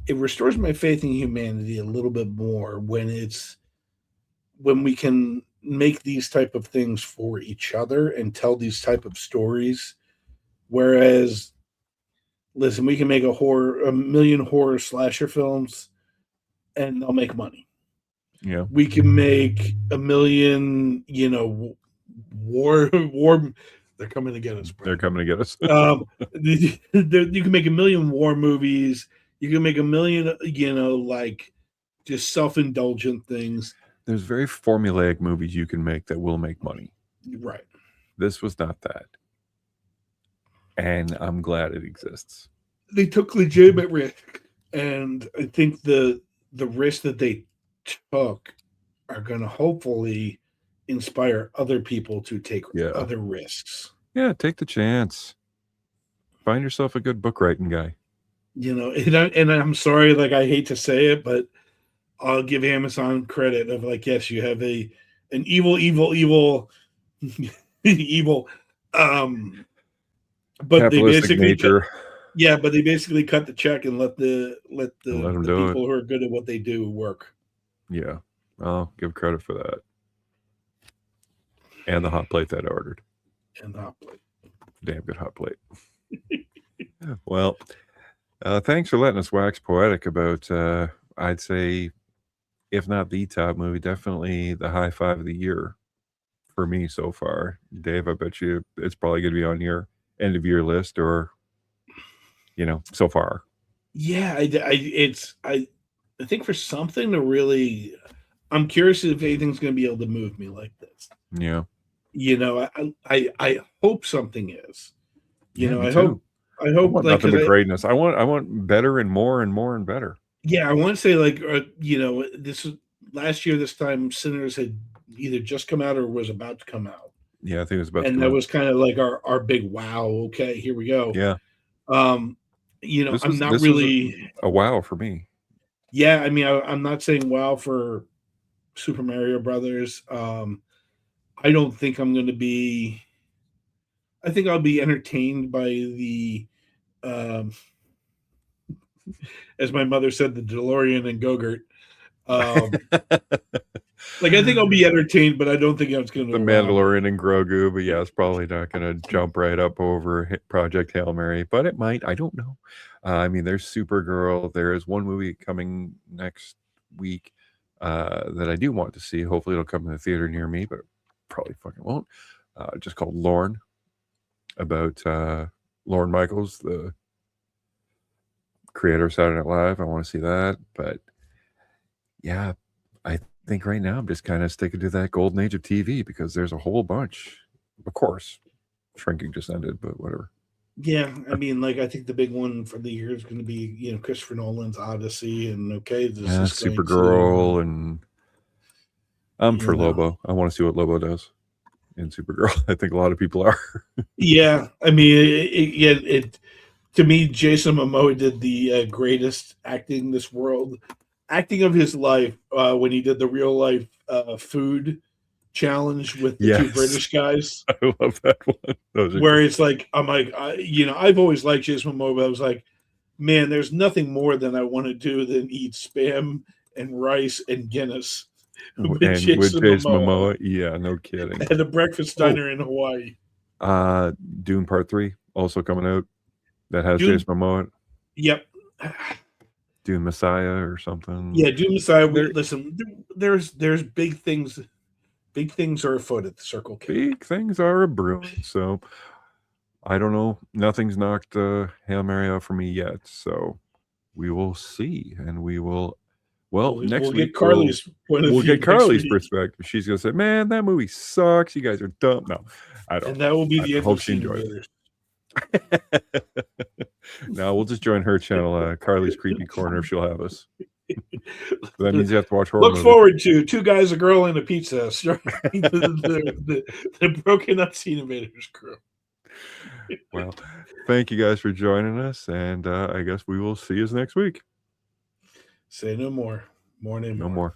B: It restores my faith in humanity a little bit more when we can make these type of things for each other and tell these type of stories. Whereas, listen, we can make a million horror slasher films, and they'll make money.
A: Yeah,
B: We can make a million, war. They're coming to get us, bro.
A: they're coming to get us.
B: You can make a million war movies. You can make a million, like just self-indulgent things.
A: There's very formulaic movies you can make that will make money.
B: Right.
A: This was not that, and I'm glad it exists.
B: They took legitimate risk, and I think the risk that they took are going to hopefully inspire other people to take
A: Yeah,
B: other risks.
A: yeah. Take the chance. Find yourself a good book writing guy.
B: And I'm sorry, like I hate to say it, but I'll give Amazon credit of like, yes, you have an evil, evil. But they
A: Capitalistic
B: basically
A: nature.
B: but they basically cut the check and let the
A: And let them
B: the
A: do
B: people
A: it.
B: who are good at what they do work.
A: Yeah, I'll give credit for that. And the hot plate that I ordered.
B: And the hot plate.
A: Damn good hot plate. Well, thanks for letting us wax poetic about, I'd say, if not the top movie, definitely the high five of the year for me so far. Dave, I bet you it's probably going to be on your end of year list or, so far.
B: Yeah, I think for something to really, I'm curious if anything's going to be able to move me like this.
A: Yeah.
B: I hope something is.
A: Yeah, me
B: I
A: too.
B: I
A: I
B: hope
A: want
B: like
A: nothing
B: because
A: but greatness. I want better and more and more and better.
B: yeah, I want to say like this is last year this time Sinners had either just come out or was about to come out.
A: Yeah, I think it was about to
B: And
A: come
B: that
A: out.
B: was kind of like our big wow, okay, here we go.
A: Yeah.
B: Um, I'm not
A: this was
B: really
A: a wow for me.
B: yeah, I mean I'm not saying wow for Super Mario Brothers. I don't think I'm going to be. I think I'll be entertained by the, um, as my mother said, the DeLorean and Go-Gurt. Like I think I'll be entertained, but I don't think it's going to
A: The
B: wow me.
A: Mandalorian and Grogu, but yeah, it's probably not going to jump right up over Project Hail Mary, but it might. I don't know. I mean, there's Supergirl. There is one movie coming next week that I do want to see. Hopefully, it'll come in the theater near me, but it probably fucking won't. Just called Lorne, about Lorne Michaels, the creator of Saturday Night Live. I want to see that, but yeah, I think right now I'm just kind of sticking to that golden age of TV because there's a whole bunch. Of course, shrinking just ended, but whatever.
B: Yeah, I mean, like I think the big one for the year is going to be Christopher Nolan's Odyssey, and okay, this
A: Yeah,
B: is going
A: Supergirl, and I'm
B: you
A: for
B: know,
A: Lobo. I want to see what Lobo does in Supergirl. I think a lot of people are.
B: yeah, I mean, it to me, Jason Momoa did the greatest acting this world, acting of his life when he did the real life food challenge with the two
A: Yes,
B: British guys.
A: I love that one. Those are
B: Where
A: great.
B: it's like, I'm like, I've always liked Jason Momoa, but I was like, man, there's nothing more than I want to do than eat spam and rice and Guinness with
A: And with
B: Jason
A: Jason
B: Momoa
A: Momoa, yeah, no kidding.
B: at a breakfast
A: Oh,
B: diner in Hawaii.
A: Dune Part 3 also coming out. That has
B: Dune,
A: Jason Momoa.
B: yep.
A: Dune Messiah or something.
B: Yeah, Dune Messiah.
A: There,
B: Listen, there's big things. Big things are afoot at the Circle K.
A: Big things are a brewing. So I don't know. Nothing's knocked Hail Mary out for me yet. So we will see, and we will. Well, next
B: we'll
A: week
B: get Carly's point of
A: we'll
B: view.
A: get Carly's perspective. She's gonna say, "Man, that movie sucks. You guys are dumb." No, I don't.
B: And that will be the end
A: hope
B: of
A: she enjoyed
B: Invaders.
A: it. No, we'll just join her channel, Carly's Creepy Corner, if she'll have us. That means you have to watch horror.
B: Look forward to Two Guys, a Girl, and a Pizza, starring the Broken Up Scene Invaders crew.
A: Well, thank you guys for joining us, and I guess we will see you next week.
B: Say no more.
A: No more.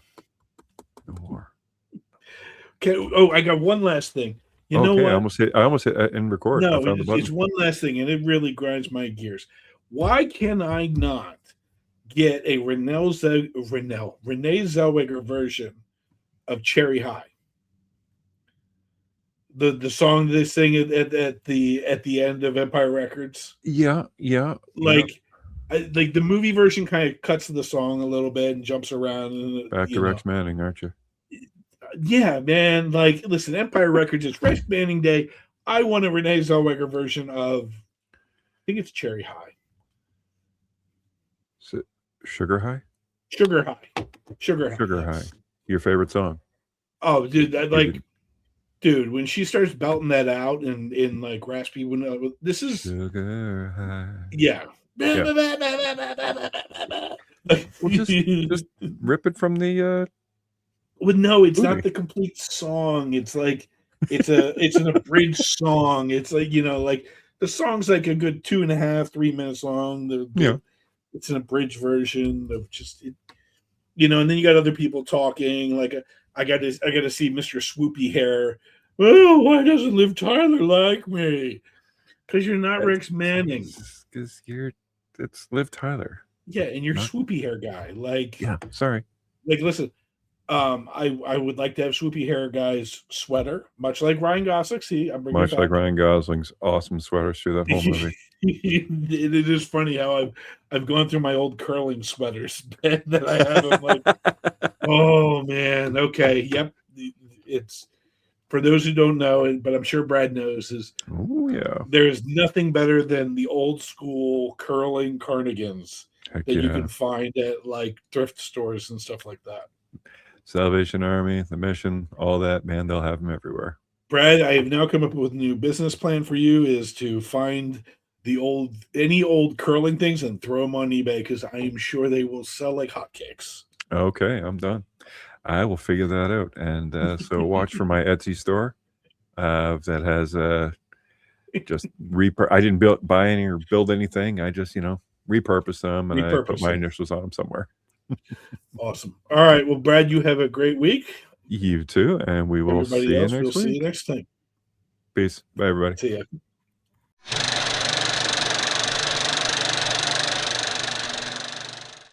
B: Okay. Oh, I got one last thing. You know what?
A: I almost hit and record.
B: No, it's one last thing, and it really grinds my gears. Why can I not get a Renee Zellweger version of Cherry High? The song they sing at the end of Empire Records.
A: Yeah.
B: Like the movie version kind of cuts the song a little bit and jumps around. And,
A: back to Rex Manning, aren't you?
B: Yeah, man. Like, listen, Empire Records is Rex Manning Day. I want a Renee Zellweger version of, I think it's Cherry High.
A: Is it Sugar High?
B: Sugar High.
A: Your favorite song?
B: Oh, dude, dude, when she starts belting that out in like raspy, this is
A: Sugar High.
B: Yeah.
A: Well, just rip it from the.
B: Well, no, it's not the complete song. It's like it's an abridged song. It's like, like the song's like a good 2.5, 3 minutes long. It's an abridged version of just and then you got other people talking. Like I got to see Mr. Swoopy Hair. Oh, why doesn't Liv Tyler like me? Because you're not Rex Manning.
A: Because it's Liv Tyler.
B: Yeah, and you're Swoopy Hair guy. Like,
A: yeah, sorry.
B: Like, listen. I would like to have Swoopy Hair guy's sweater, much like Ryan Gosling.
A: Much like Ryan Gosling's awesome sweaters through that whole movie.
B: It is funny how I've gone through my old curling sweaters that I have. I'm like, oh man, okay, yep. It's for those who don't know, but I'm sure Brad knows. There's nothing better than the old school curling cardigans you can find at like thrift stores and stuff like that.
A: Salvation Army, The Mission, all that, man, they'll have them everywhere.
B: Brad, I have now come up with a new business plan for you, is to find any old curling things and throw them on eBay, because I am sure they will sell like hotcakes.
A: Okay, I'm done. I will figure that out. And so watch for my Etsy store that has just I didn't buy any or build anything. I just, repurpose them, and I put my initials on them somewhere.
B: Awesome. All right. Well, Brad, you have a great week.
A: You too, and we will see you next week.
B: We'll see you next time.
A: Peace. Bye, everybody.
B: See ya.